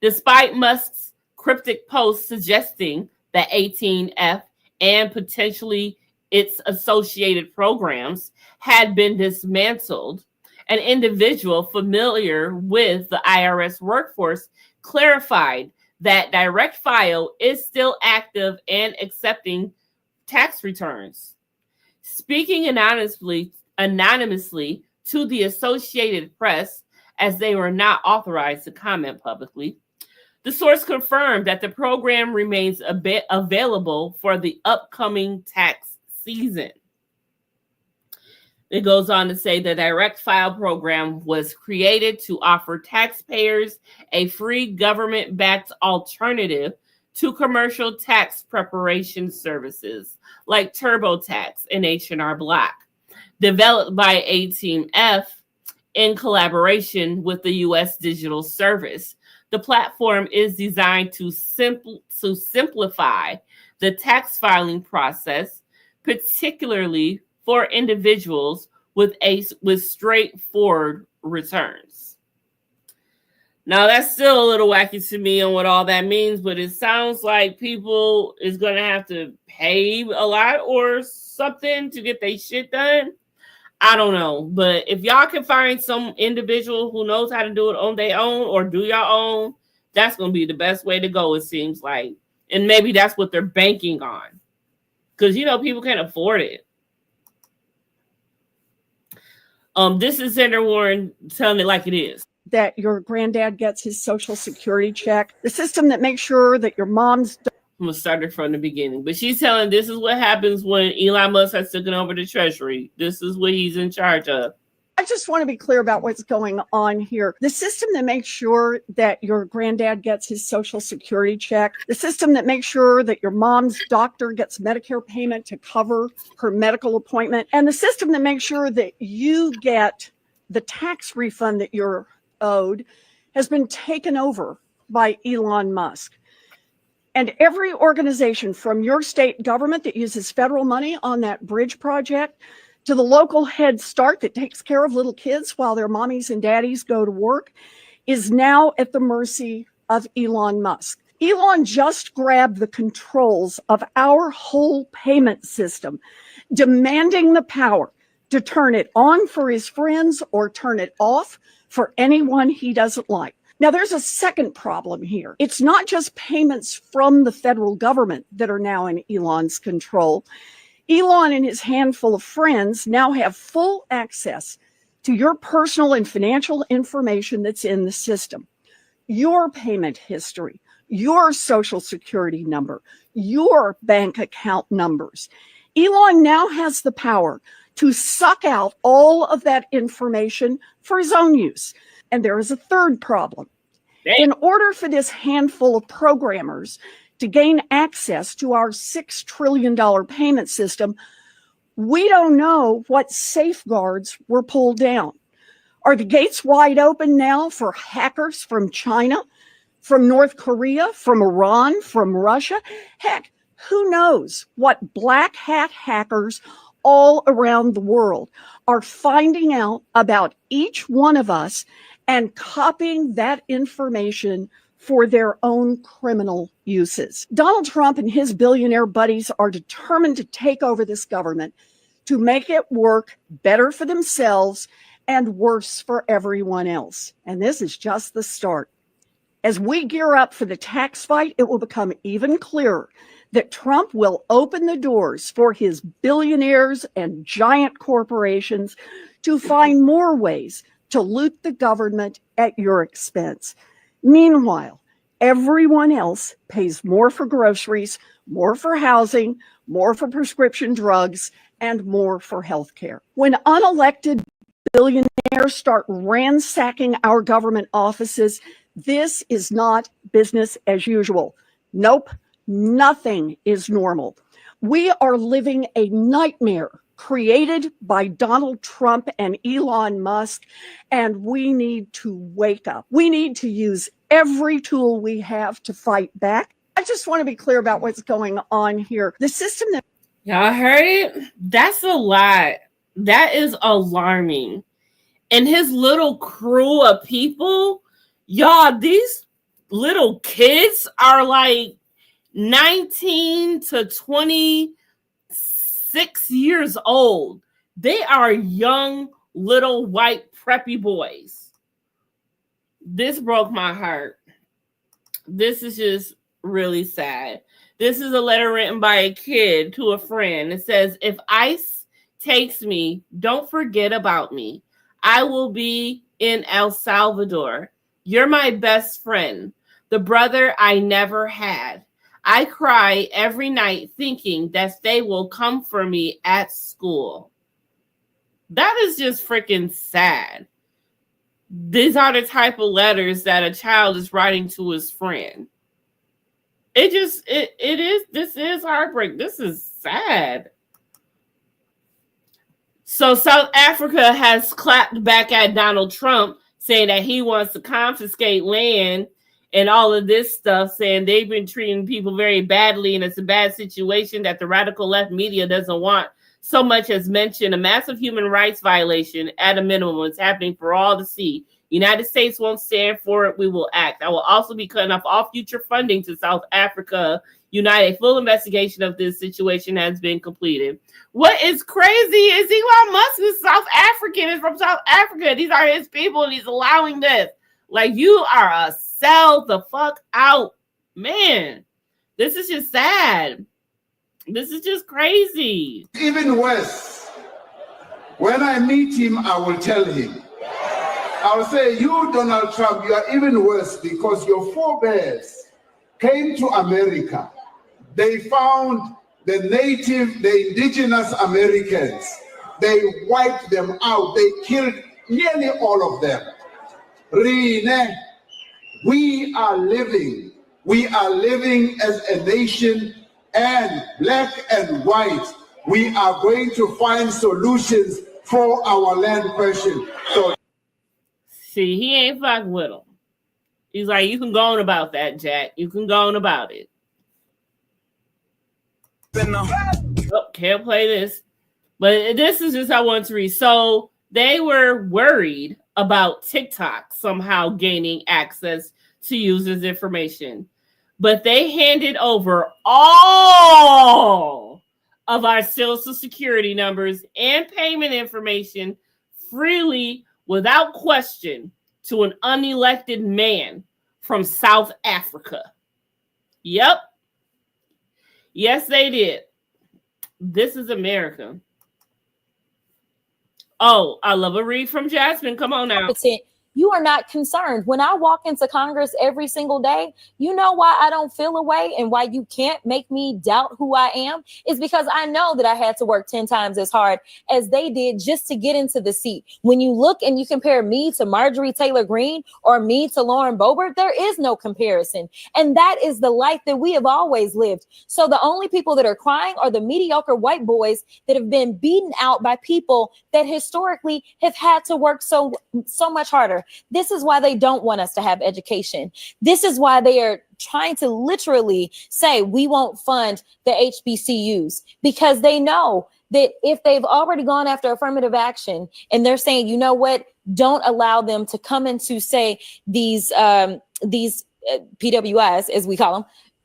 Despite Musk's cryptic post suggesting that 18F and potentially its associated programs had been dismantled, an individual familiar with the IRS workforce clarified that Direct File is still active and accepting tax returns. Speaking anonymously to the Associated Press, as they were not authorized to comment publicly, the source confirmed that the program remains available for the upcoming tax season. It goes on to say the Direct File program was created to offer taxpayers a free government-backed alternative to commercial tax preparation services like TurboTax and H&R Block, developed by 18F in collaboration with the U.S. Digital Service. The platform is designed to simplify the tax filing process, particularly for individuals with straightforward returns. Now, that's still a little wacky to me on what all that means, but it sounds like people is going to have to pay a lot or something to get their shit done. I don't know, but if y'all can find some individual who knows how to do it on their own or do your own, that's going to be the best way to go, it seems like. And maybe that's what they're banking on. Because, people can't afford it. This is Senator Warren telling it like it is. that your granddad gets his Social Security check, the system that makes sure that your mom's... I'm going to start it from the beginning. But she's telling this is what happens when Elon Musk has taken over the Treasury. This is what he's in charge of. I just want to be clear about what's going on here. The system that makes sure that your granddad gets his Social Security check, the system that makes sure that your mom's doctor gets Medicare payment to cover her medical appointment, and the system that makes sure that you get the tax refund that you're owed has been taken over by Elon Musk. And every organization from your state government that uses federal money on that bridge project to the local Head Start that takes care of little kids while their mommies and daddies go to work is now at the mercy of Elon Musk. Elon just grabbed the controls of our whole payment system, demanding the power to turn it on for his friends or turn it off for anyone he doesn't like. Now, there's a second problem here. It's not just payments from the federal government that are now in Elon's control. Elon and his handful of friends now have full access to your personal and financial information that's in the system. Your payment history, your Social Security number, your bank account numbers. Elon now has the power to suck out all of that information for his own use. And there is a third problem. In order for this handful of programmers to gain access to our $6 trillion payment system, we don't know what safeguards were pulled down. Are the gates wide open now for hackers from China, from North Korea, from Iran, from Russia? Heck, who knows what black hat hackers all around the world are finding out about each one of us and copying that information for their own criminal uses. Donald Trump and his billionaire buddies are determined to take over this government to make it work better for themselves and worse for everyone else. And this is just the start. As we gear up for the tax fight, it will become even clearer that Trump will open the doors for his billionaires and giant corporations to find more ways to loot the government at your expense. Meanwhile, everyone else pays more for groceries, more for housing, more for prescription drugs, and more for health care. When unelected billionaires start ransacking our government offices, this is not business as usual. Nope, nothing is normal. We are living a nightmare created by Donald Trump and Elon Musk, and we need to wake up. We need to use every tool we have to fight back. I just want to be clear about what's going on here. The system that... Y'all heard it? That's a lot. That is alarming. And his little crew of people, y'all, these little kids are like 19 to 26 years old. They are young, little, white, preppy boys. This broke my heart. This is just really sad. This is a letter written by a kid to a friend. It says, if ICE takes me, don't forget about me. I will be in El Salvador. You're my best friend, the brother I never had. I cry every night thinking that they will come for me at school. That is just freaking sad. These are the type of letters that a child is writing to his friend. This is heartbreak. This is sad. So South Africa has clapped back at Donald Trump, saying that he wants to confiscate land and all of this stuff, saying they've been treating people very badly and it's a bad situation that the radical left media doesn't want so much as mention a massive human rights violation at a minimum. It's happening for all to see. United States won't stand for it. We will act. I will also be cutting off all future funding to South Africa United. Full investigation of this situation has been completed. What is crazy is Elon Musk is South African, is from South Africa. These are his people and he's allowing this. Like, you are a sell the fuck out. Man, this is just sad. This is just crazy. Even worse, when I meet him, I will tell him, I'll say you, Donald Trump, you are even worse because your forebears came to America. They found the indigenous Americans. They wiped them out. They killed nearly all of them. Rene, we are living as a nation, and black and white, we are going to find solutions for our land question. So, see, he ain't fucking with him. He's like, you can go on about that, Jack. You can go on about it. Oh, can't play this. But this is just I want to read. So they were worried about TikTok somehow gaining access to users' information. But they handed over all of our social security numbers and payment information freely without question to an unelected man from South Africa. Yep. Yes, they did. This is America. Oh, I love a read from Jasmine. Come on now. You are not concerned. When I walk into Congress every single day, you know why I don't feel away and why you can't make me doubt who I am is because I know that I had to work 10 times as hard as they did just to get into the seat. When you look and you compare me to Marjorie Taylor Greene or me to Lauren Boebert, there is no comparison. And that is the life that we have always lived. So the only people that are crying are the mediocre white boys that have been beaten out by people that historically have had to work so much harder. This is why they don't want us to have education. This is why they are trying to literally say we won't fund the HBCUs, because they know that if they've already gone after affirmative action and they're saying, you know what, don't allow them to come into, say, these PWIs, as we call them,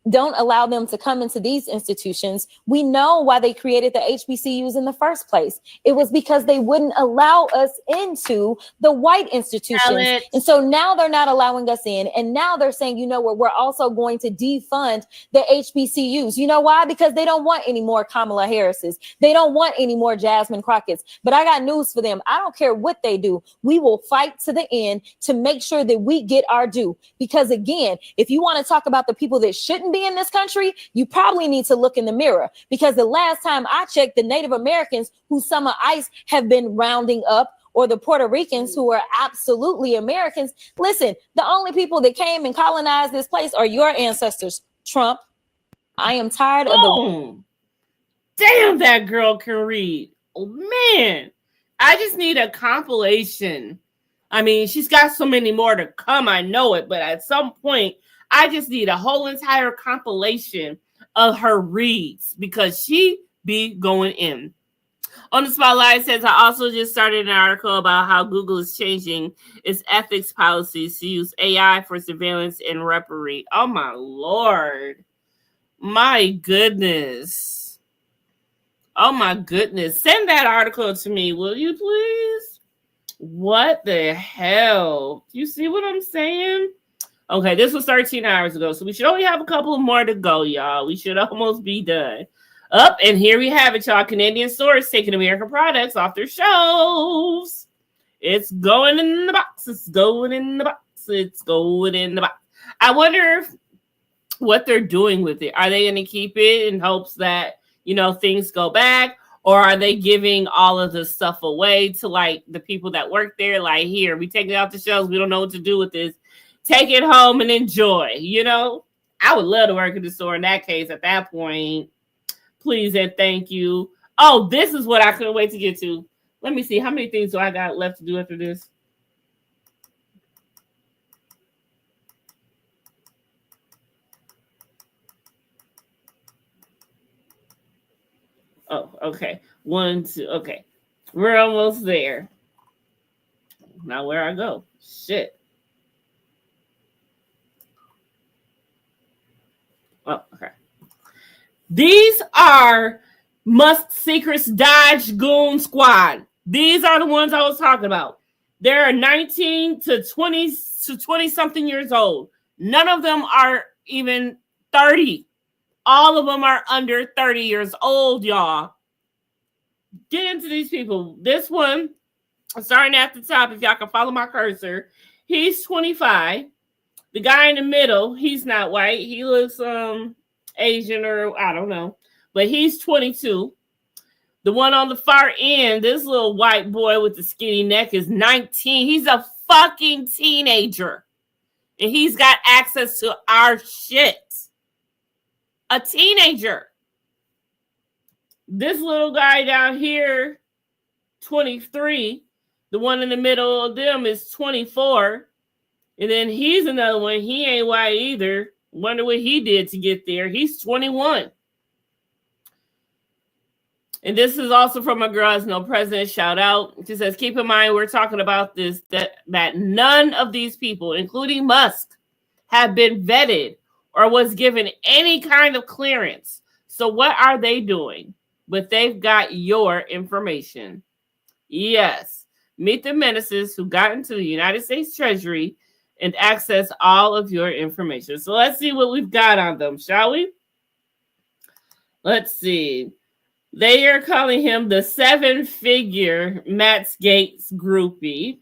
don't allow them to come into these institutions. We know why they created the HBCUs in the first place. It was because they wouldn't allow us into the white institutions. And so now they're not allowing us in. And now they're saying, you know what, we're also going to defund the HBCUs. You know why? Because they don't want any more Kamala Harris's. They don't want any more Jasmine Crockett's. But I got news for them. I don't care what they do. We will fight to the end to make sure that we get our due. Because again, if you want to talk about the people that shouldn't be in this country, you probably need to look in the mirror, because the last time I checked, the Native Americans who some of ICE have been rounding up, or the Puerto Ricans who are absolutely Americans, listen, the only people that came and colonized this place are your ancestors, Trump. I am tired of the... Damn, that girl can read. Oh, man. I just need a compilation. I mean, she's got so many more to come, I know it, but at some point, I just need a whole entire compilation of her reads because she be going in. On the Spotlight says, I also just started an article about how Google is changing its ethics policies to use AI for surveillance and reparee. Oh, my Lord. My goodness. Oh, my goodness. Send that article to me, will you, please? What the hell? You see what I'm saying? Okay, this was 13 hours ago, so we should only have a couple more to go, y'all. We should almost be done. Up, and here we have it, y'all. Canadian stores taking American products off their shelves. It's going in the box. It's going in the box. It's going in the box. I wonder what they're doing with it. Are they going to keep it in hopes that, you know, things go back? Or are they giving all of the stuff away to, like, the people that work there? Like, here, we take it off the shelves. We don't know what to do with this. Take it home and enjoy, you know? I would love to work in the store in that case at that point. Please and thank you. Oh, this is what I couldn't wait to get to. Let me see. How many things do I got left to do after this? Oh, okay. 1, 2. Okay. We're almost there. Now where I go? Shit. Oh, okay. These are Must Secrets Dodge Goon Squad. These are the ones I was talking about. They're 19 to 20 something years old. None of them are even 30. All of them are under 30 years old, y'all. Get into these people. This one starting at the top, if y'all can follow my cursor, he's 25. The guy in the middle, he's not white. He looks Asian or I don't know, but he's 22. The one on the far end, this little white boy with the skinny neck is 19. He's a fucking teenager. And he's got access to our shit. A teenager. This little guy down here, 23. The one in the middle of them is 24. And then he's another one. He ain't white either. Wonder what he did to get there. He's 21. And this is also from a girl has no president. Shout out. She says, keep in mind, we're talking about this, that none of these people, including Musk, have been vetted or was given any kind of clearance. So what are they doing? But they've got your information. Yes. Meet the menaces who got into the United States Treasury and access all of your information. So let's see what we've got on them, shall we? Let's see. They are calling him the 7-figure Matt Gaetz groupie.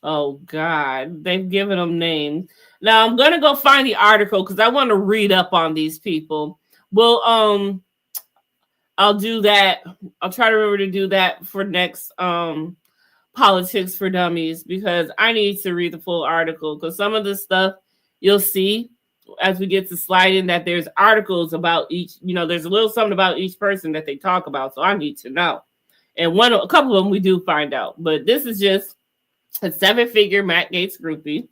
Oh, God. They've given him names. Now, I'm going to go find the article because I want to read up on these people. Well, I'll do that. I'll try to remember to do that for next Politics for Dummies because I need to read the full article because some of the stuff you'll see as we get to sliding that there's articles about each, there's a little something about each person that they talk about. So I need to know. And a couple of them we do find out. But this is just a 7-figure Matt Gaetz groupie.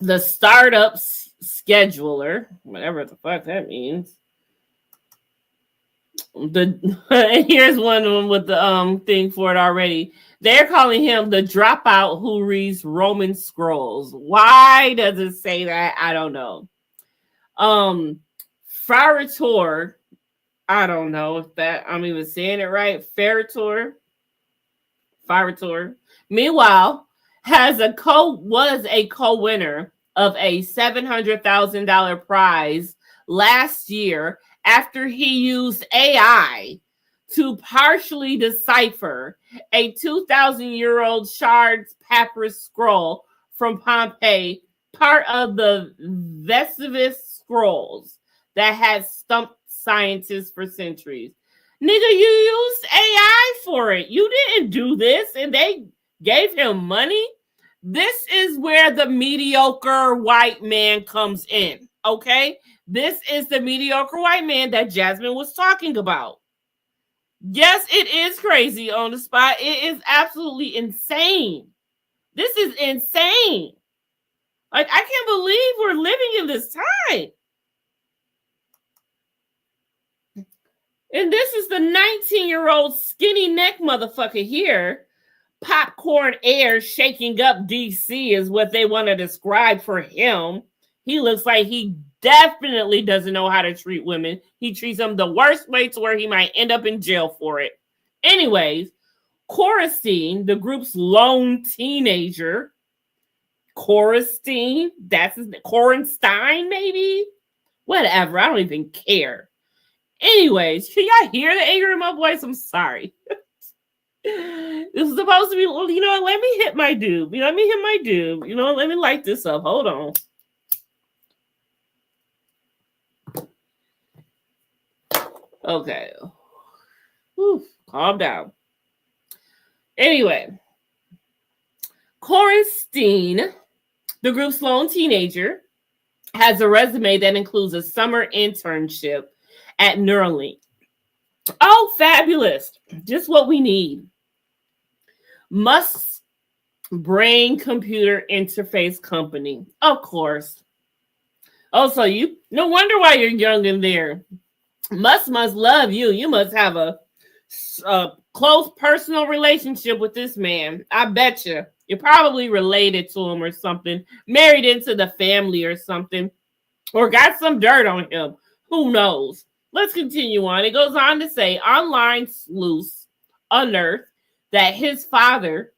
The startup scheduler, whatever the fuck that means. Here's one of them with the thing for it already. They're calling him the dropout who reads Roman scrolls. Why does it say that? I don't know. Ferrator, I don't know if that I'm even saying it right. Ferrator. Meanwhile, was a co-winner of a $700,000 prize last year after he used AI to partially decipher a 2,000-year-old shard papyrus scroll from Pompeii, part of the Vesuvius scrolls that had stumped scientists for centuries. Nigga, you used AI for it. You didn't do this, and they gave him money. This is where the mediocre white man comes in, okay? This is the mediocre white man that Jasmine was talking about. Yes, it is crazy on the spot. It is absolutely insane. This is insane. Like, I can't believe we're living in this time. And this is the 19-year-old skinny neck motherfucker here. Popcorn air shaking up DC is what they want to describe for him. He looks like he definitely doesn't know how to treat women. He treats them the worst way to where he might end up in jail for it. Anyways, Coristine, the group's lone teenager. Coristine, that's his name. Corenstein, maybe? Whatever, I don't even care. Anyways, can y'all hear the anger in my voice? I'm sorry. This is supposed to be, let me hit my dude. Let me light this up. Hold on. Okay. Whew, calm down. Anyway, Coristine, the group's lone teenager, has a resume that includes a summer internship at Neuralink. Oh, fabulous. Just what we need. Musk's brain computer interface company. Of course. Also, no wonder why you're young in there. Musk must love you. You must have a close personal relationship with this man. I bet you. You're probably related to him or something. Married into the family or something. Or got some dirt on him. Who knows? Let's continue on. It goes on to say, online sleuths unearthed that his father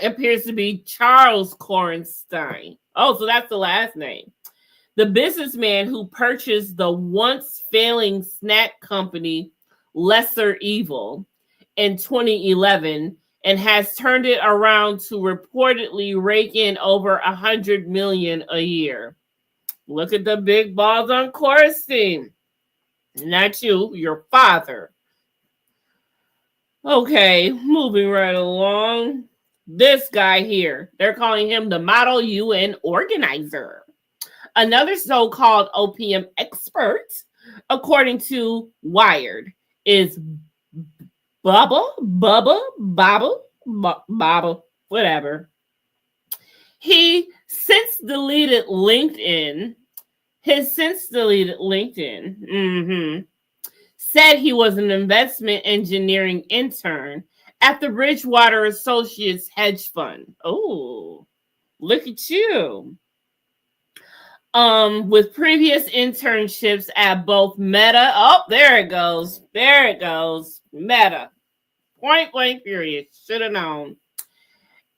appears to be Charles Corenstein. Oh, so that's the last name. The businessman who purchased the once failing snack company Lesser Evil in 2011 and has turned it around to reportedly rake in over $100 million a year. Look at the big balls on Corstein. Not you, your father. Okay, moving right along. This guy here, they're calling him the Model UN organizer. Another so-called opium expert, according to Wired, is Bubba, whatever. He since deleted LinkedIn. Said he was an investment engineering intern at the Bridgewater Associates hedge fund. Oh, look at you. With previous internships at both Meta. Oh, there it goes. Meta. Point blank period. Should have known.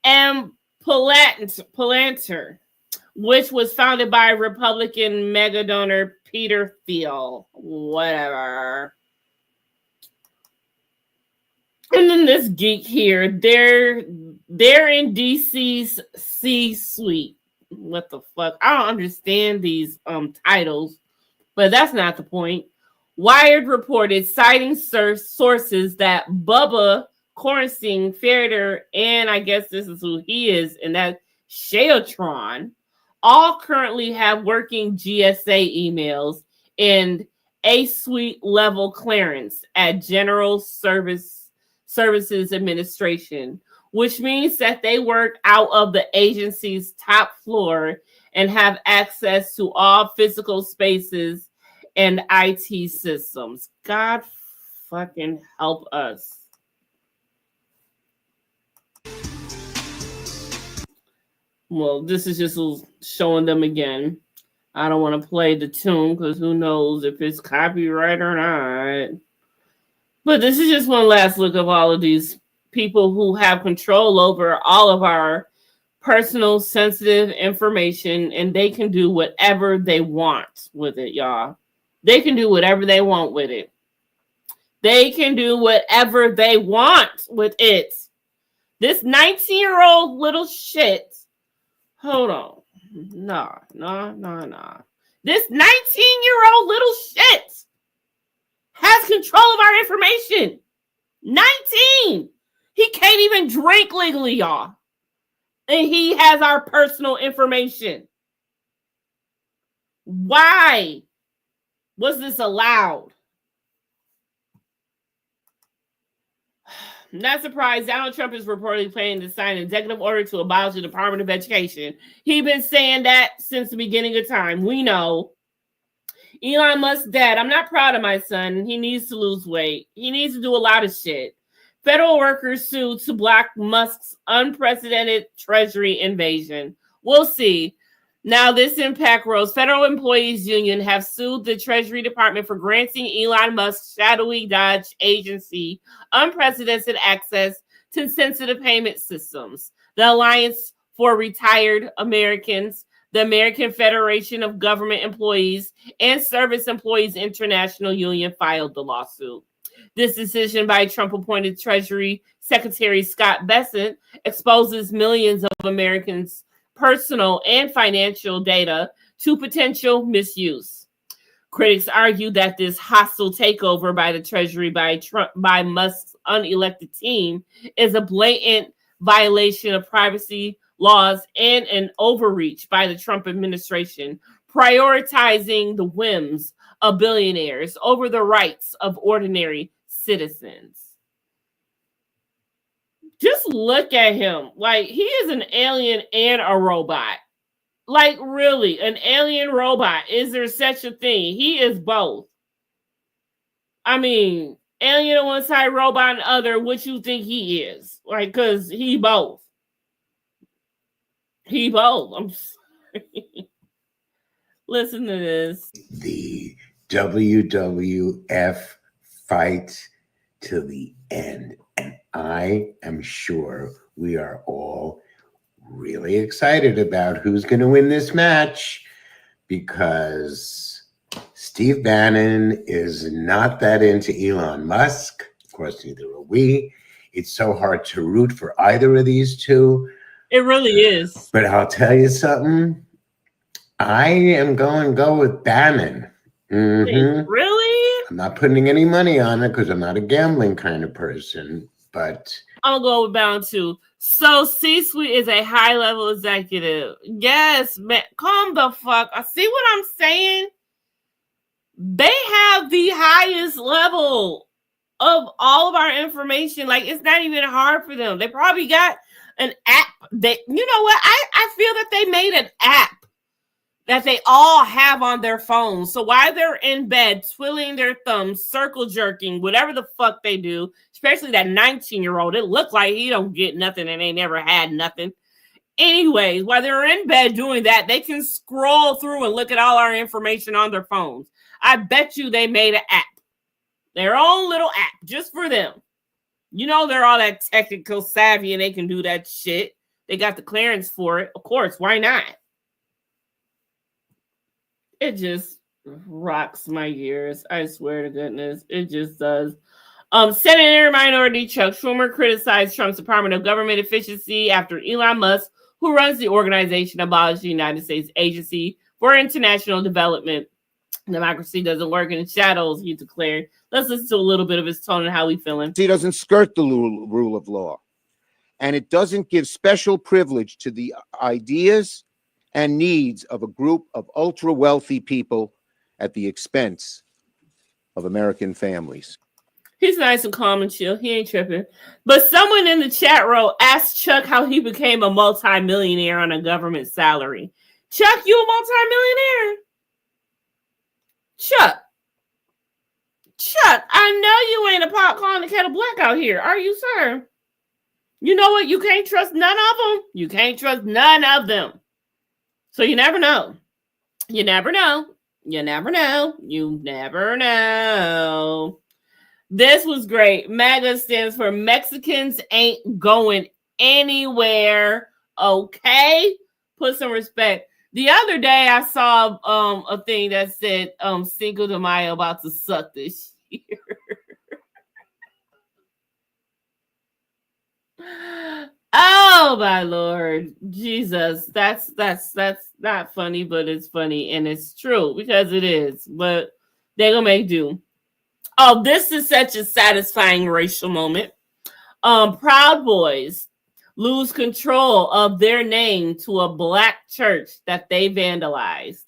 And Palantir, which was founded by Republican mega donor Peter Thiel. Whatever. And then this geek here, they're in DC's C-suite. What the fuck? I don't understand these titles, but that's not the point. Wired reported citing sources that Bubba Corstein, Ferreter, and I guess this is who he is, and that Sheotron, all currently have working GSA emails and A-suite level clearance at General Services Administration, which means that they work out of the agency's top floor and have access to all physical spaces and IT systems. God fucking help us. Well, this is just showing them again. I don't want to play the tune because who knows if it's copyright or not. But this is just one last look of all of these people who have control over all of our personal, sensitive information, and they can do whatever they want with it, y'all. They can do whatever they want with it. They can do whatever they want with it. This 19-year-old little shit. Hold on. Nah. This 19-year-old little shit has control of our information. 19. He can't even drink legally, y'all. And he has our personal information. Why was this allowed? Not surprised, Donald Trump is reportedly planning to sign an executive order to abolish the Department of Education. He's been saying that since the beginning of time. We know. Elon Musk's dad, I'm not proud of my son. He needs to lose weight. He needs to do a lot of shit. Federal workers sued to block Musk's unprecedented Treasury invasion. We'll see. Now, this impact rose. Federal Employees Union have sued the Treasury Department for granting Elon Musk's shadowy Dodge agency unprecedented access to sensitive payment systems. The Alliance for Retired Americans, the American Federation of Government Employees, and Service Employees International Union filed the lawsuit. This decision by Trump-appointed Treasury Secretary Scott Bessent exposes millions of Americans' personal and financial data to potential misuse. Critics argue that this hostile takeover by the Treasury by Musk's unelected team is a blatant violation of privacy laws and an overreach by the Trump administration, prioritizing the whims of billionaires over the rights of ordinary citizens. Just look at him. Like, he is an alien and a robot. Like, really, an alien robot. Is there such a thing? He is both. I mean, alien on one side, robot on the other. What you think he is? Like, because he both. He both. I'm sorry. Listen to this. The WWF fight to the end. And I am sure we are all really excited about who's going to win this match, because Steve Bannon is not that into Elon Musk. Of course, neither are we. It's so hard to root for either of these two. It really is. But I'll tell you something. I am going to go with Bannon. Really? I'm not putting any money on it because I'm not a gambling kind of person, but I'll go with Bannon too. So C-suite is a high-level executive. Yes, man. Calm the fuck. I see what I'm saying. They have the highest level of all of our information. Like, it's not even hard for them. They probably got an app. You know what? I feel that they made an app that they all have on their phones. So while they're in bed, twiddling their thumbs, circle jerking, whatever the fuck they do, especially that 19-year-old, it looked like he don't get nothing and they never had nothing. Anyways, while they're in bed doing that, they can scroll through and look at all our information on their phones. I bet you they made an app, their own little app just for them. You know, they're all that technical savvy and they can do that shit. They got the clearance for it. Of course, why not? It just rocks my gears. I swear to goodness. It just does. Senator Minority Chuck Schumer criticized Trump's Department of Government Efficiency after Elon Musk, who runs the organization, abolished the United States Agency for International Development. Democracy doesn't work in the shadows, he declared. Let's listen to a little bit of his tone and how we feeling. He doesn't skirt the rule of law. And it doesn't give special privilege to the ideas and needs of a group of ultra-wealthy people at the expense of American families. He's nice and calm and chill. He ain't tripping. But someone in the chat row asked Chuck how he became a multimillionaire on a government salary. Chuck, you a multimillionaire? Chuck, I know you ain't a pot calling the kettle black out here, are you, sir? You know what? You can't trust none of them. You can't trust none of them. So you never know. You never know. You never know. You never know. This was great. MAGA stands for Mexicans Ain't Going Anywhere. Okay? Put some respect. The other day I saw a thing that said Cinco de Mayo about to suck this year. Oh my Lord, Jesus, that's not funny, but it's funny and it's true because it is. But they're gonna make do. Oh, this is such a satisfying racial moment. Proud Boys lose control of their name to a black church that they vandalized.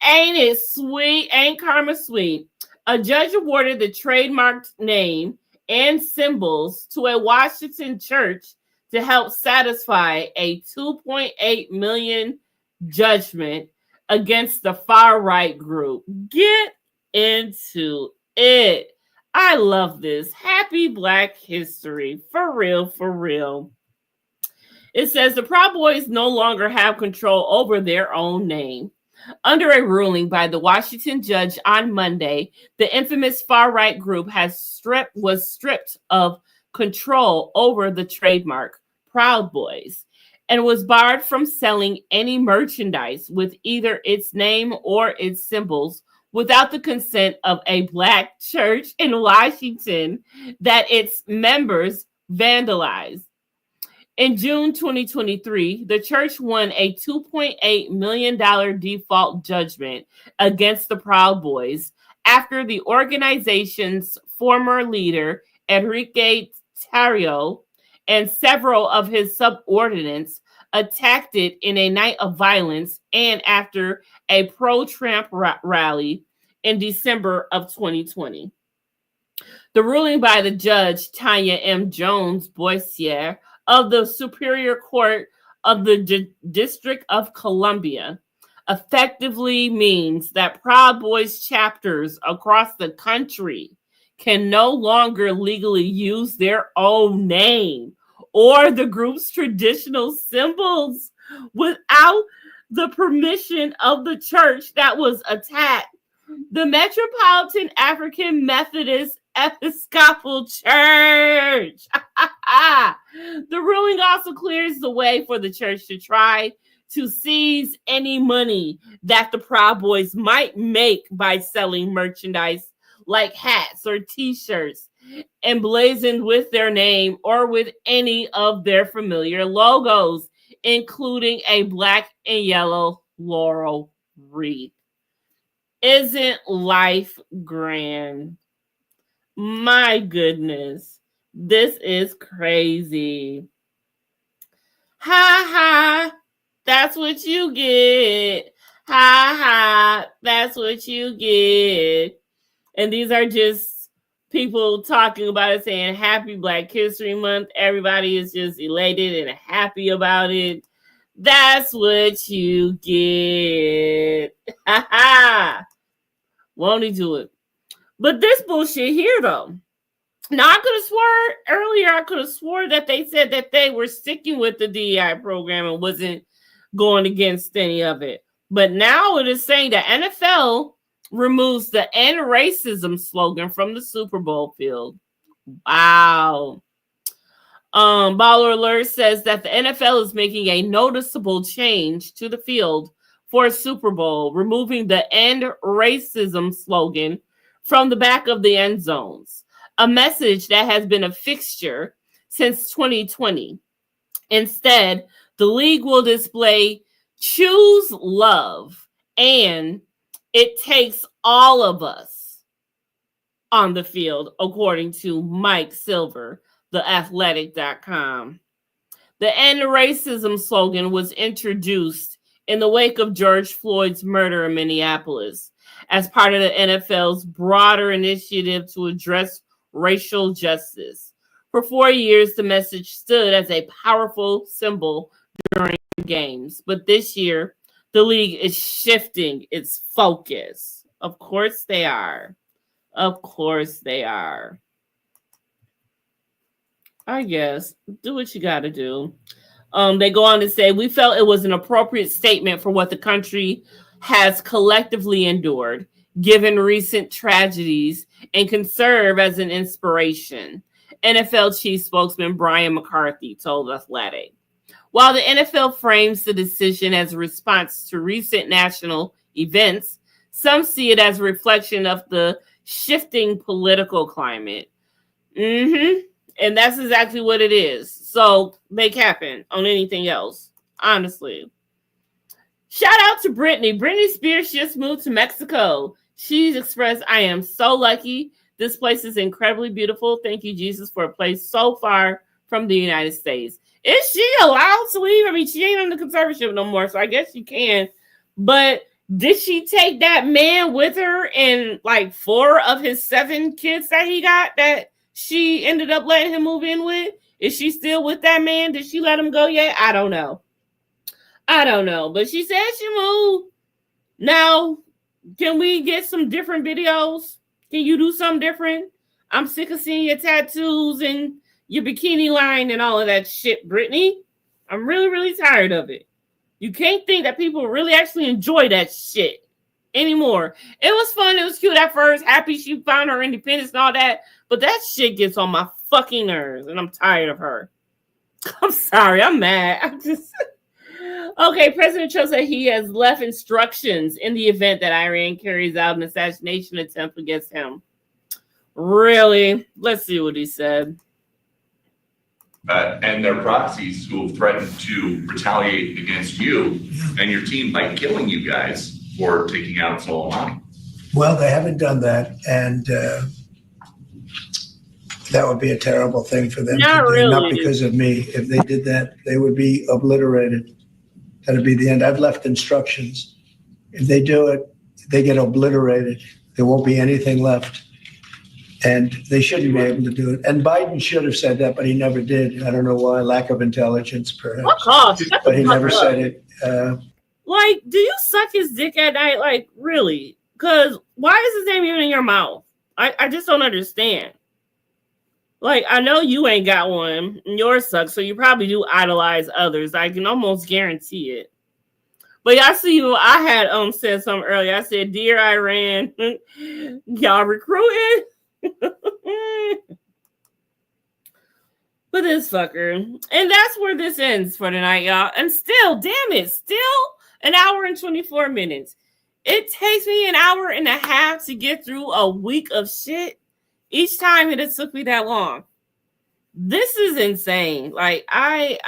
Ain't it sweet? Ain't karma sweet? A judge awarded the trademarked name and symbols to a Washington church to help satisfy a $2.8 million judgment against the far-right group. Get into it. I love this. Happy Black History. For real, for real. It says the Proud Boys no longer have control over their own name. Under a ruling by the Washington judge on Monday, the infamous far-right group was stripped of control over the trademark Proud Boys and was barred from selling any merchandise with either its name or its symbols without the consent of a black church in Washington that its members vandalized. In June 2023, the church won a $2.8 million default judgment against the Proud Boys after the organization's former leader, Enrique Tarrio, and several of his subordinates attacked it in a night of violence and after a pro-Trump rally in December of 2020. The ruling by the judge, Tanya M. Jones-Boissier, of the Superior Court of the District of Columbia effectively means that Proud Boys chapters across the country can no longer legally use their own name or the group's traditional symbols without the permission of the church that was attacked. The Metropolitan African Methodist Episcopal Church. The ruling also clears the way for the church to try to seize any money that the Proud Boys might make by selling merchandise like hats or t-shirts emblazoned with their name or with any of their familiar logos, including a black and yellow laurel wreath. Isn't life grand? My goodness, this is crazy. Ha ha, that's what you get. Ha ha, that's what you get. And these are just people talking about it, saying happy Black History Month. Everybody is just elated and happy about it. That's what you get. Ha ha. Won't he do it? But this bullshit here, though. Now, I could have swore earlier, I could have swore that they said that they were sticking with the DEI program and wasn't going against any of it. But now it is saying that NFL removes the End Racism slogan from the Super Bowl field. Wow. Baller Alert says that the NFL is making a noticeable change to the field for a Super Bowl, removing the End Racism slogan from the back of the end zones, a message that has been a fixture since 2020. Instead, the league will display "Choose Love" and "It takes all of us" on the field, according to Mike Silver, theathletic.com. The End Racism slogan was introduced in the wake of George Floyd's murder in Minneapolis as part of the NFL's broader initiative to address racial justice. For 4 years, the message stood as a powerful symbol during games. But this year, the league is shifting its focus. Of course they are. Of course they are. I guess. Do what you got to do. They go on to say, we felt it was an appropriate statement for what the country has collectively endured, given recent tragedies, and can serve as an inspiration, NFL chief spokesman Brian McCarthy told Athletic. While the NFL frames the decision as a response to recent national events, some see it as a reflection of the shifting political climate. And that's exactly what it is. So they capping on anything else, honestly. Shout out to Britney. Britney Spears just moved to Mexico. She's expressed, "I am so lucky. This place is incredibly beautiful. Thank you, Jesus, for a place so far from the United States." Is she allowed to leave? I mean, she ain't on the conservatorship no more, so I guess she can. But did she take that man with her and like 4 of his 7 kids that he got that she ended up letting him move in with? Is she still with that man? Did she let him go yet? I don't know. But she said she moved. Now, can we get some different videos? Can you do something different? I'm sick of seeing your tattoos and your bikini line and all of that shit, Brittany. I'm really, really tired of it. You can't think that people really actually enjoy that shit anymore. It was fun. It was cute at first. Happy she found her independence and all that. But that shit gets on my fucking nerves, and I'm tired of her. I'm sorry. I'm mad. I'm just... Okay, President Trump said he has left instructions in the event that Iran carries out an assassination attempt against him. Really? Let's see what he said. And their proxies who have threatened to retaliate against you and your team by killing you guys for taking out Soleimani. Well, they haven't done that, and that would be a terrible thing for them to do. Really. Not because of me. If they did that, they would be obliterated. That'd be the end. I've left instructions. If they do it, they get obliterated. There won't be anything left. And they shouldn't be able to do it. And Biden should have said that, but he never did. I don't know why. Lack of intelligence, perhaps. But he never said it. Like, do you suck his dick at night? Like, really? Because why is his name even in your mouth? I just don't understand. Like, I know you ain't got one, and yours sucks, so you probably do idolize others. I can almost guarantee it. But y'all see, I had said something earlier. I said, "Dear Iran, y'all recruiting?" But this fucker. And that's where this ends for tonight, y'all. And still, damn it, still an hour and 24 minutes. It takes me an hour and a half to get through a week of shit. Each time it took me that long. This is insane. Like I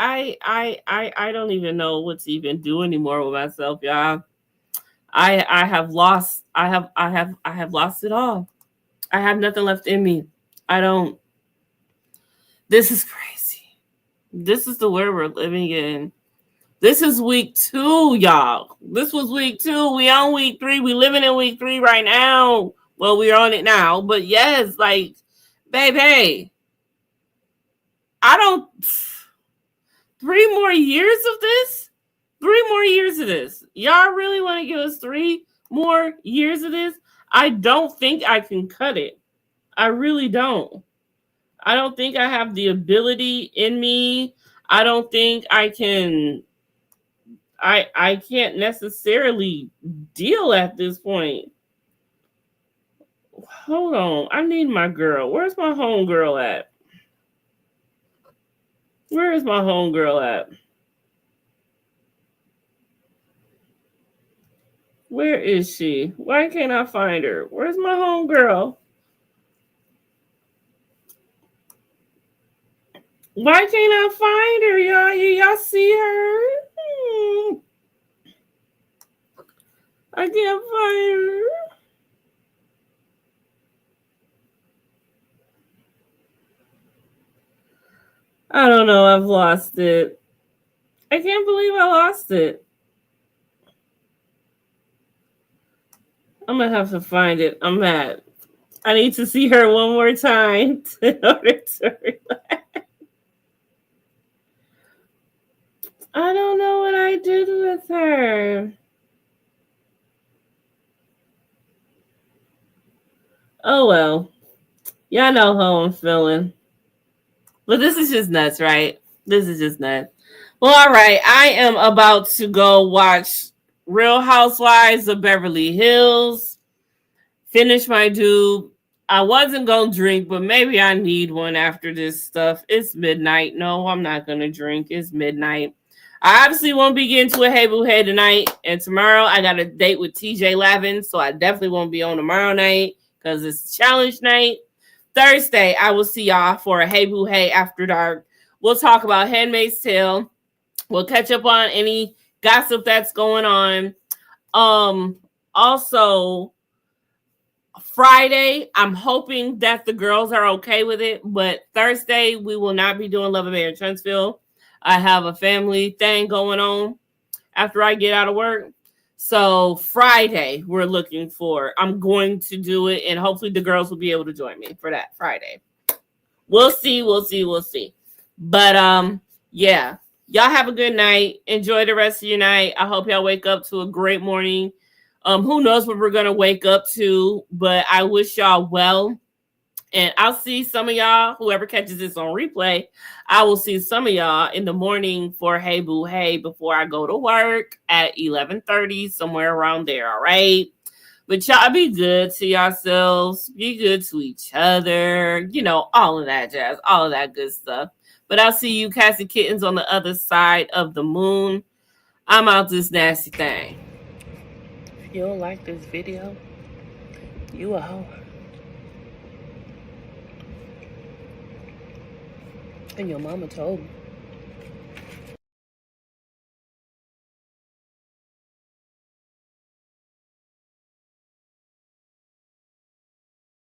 don't even know what to even do anymore with myself, y'all. I have lost lost it all. I have nothing left in me. I don't. This is crazy. This is the world we're living in. This is week 2, y'all. This was week 2. We on week 3. We living in week 3 right now. Well, we're on it now. But yes, like, baby, I don't. 3 more years of this? 3 more years of this? Y'all really want to give us 3 more years of this? I don't think I can cut it. I really don't. I don't think I have the ability in me. I don't think I can. I can't necessarily deal at this point. Hold on. I need my girl. Where's my home girl at? Where is my home girl at? Where is she? Why can't I find her? Where's my home girl? Why can't I find her, y'all? Y'all see her? I can't find her. I don't know. I've lost it. I can't believe I lost it. I'm going to have to find it. I'm mad. I need to see her one more time in order to relax. I don't know what I did with her. Oh, well. Y'all know how I'm feeling. But this is just nuts, right? This is just nuts. Well, all right. I am about to go watch Real Housewives of Beverly Hills. Finish my due. I wasn't going to drink, but maybe I need one after this stuff. It's midnight. No, I'm not going to drink. It's midnight. I obviously won't be getting to a hey boo hey tonight. And tomorrow I got a date with TJ Lavin. So I definitely won't be on tomorrow night because it's challenge night. Thursday, I will see y'all for a hey boo hey after dark. We'll talk about Handmaid's Tale. We'll catch up on any gossip that's going on. Also, Friday, I'm hoping that the girls are okay with it. But Thursday, we will not be doing Love and Marriage Huntsville. I have a family thing going on after I get out of work. So Friday, we're looking for. I'm going to do it, and hopefully the girls will be able to join me for that Friday. We'll see. But yeah, y'all have a good night. Enjoy the rest of your night. I hope y'all wake up to a great morning. Who knows what we're gonna wake up to, but I wish y'all well. And I'll see some of y'all, whoever catches this on replay, I will see some of y'all in the morning for Hey Boo Hey before I go to work at 11:30, somewhere around there, all right? But y'all be good to yourselves. Be good to each other. You know, all of that jazz, all of that good stuff. But I'll see you cats and kittens on the other side of the moon. I'm out this nasty thing. If you don't like this video, you a hoe. And your mama told me.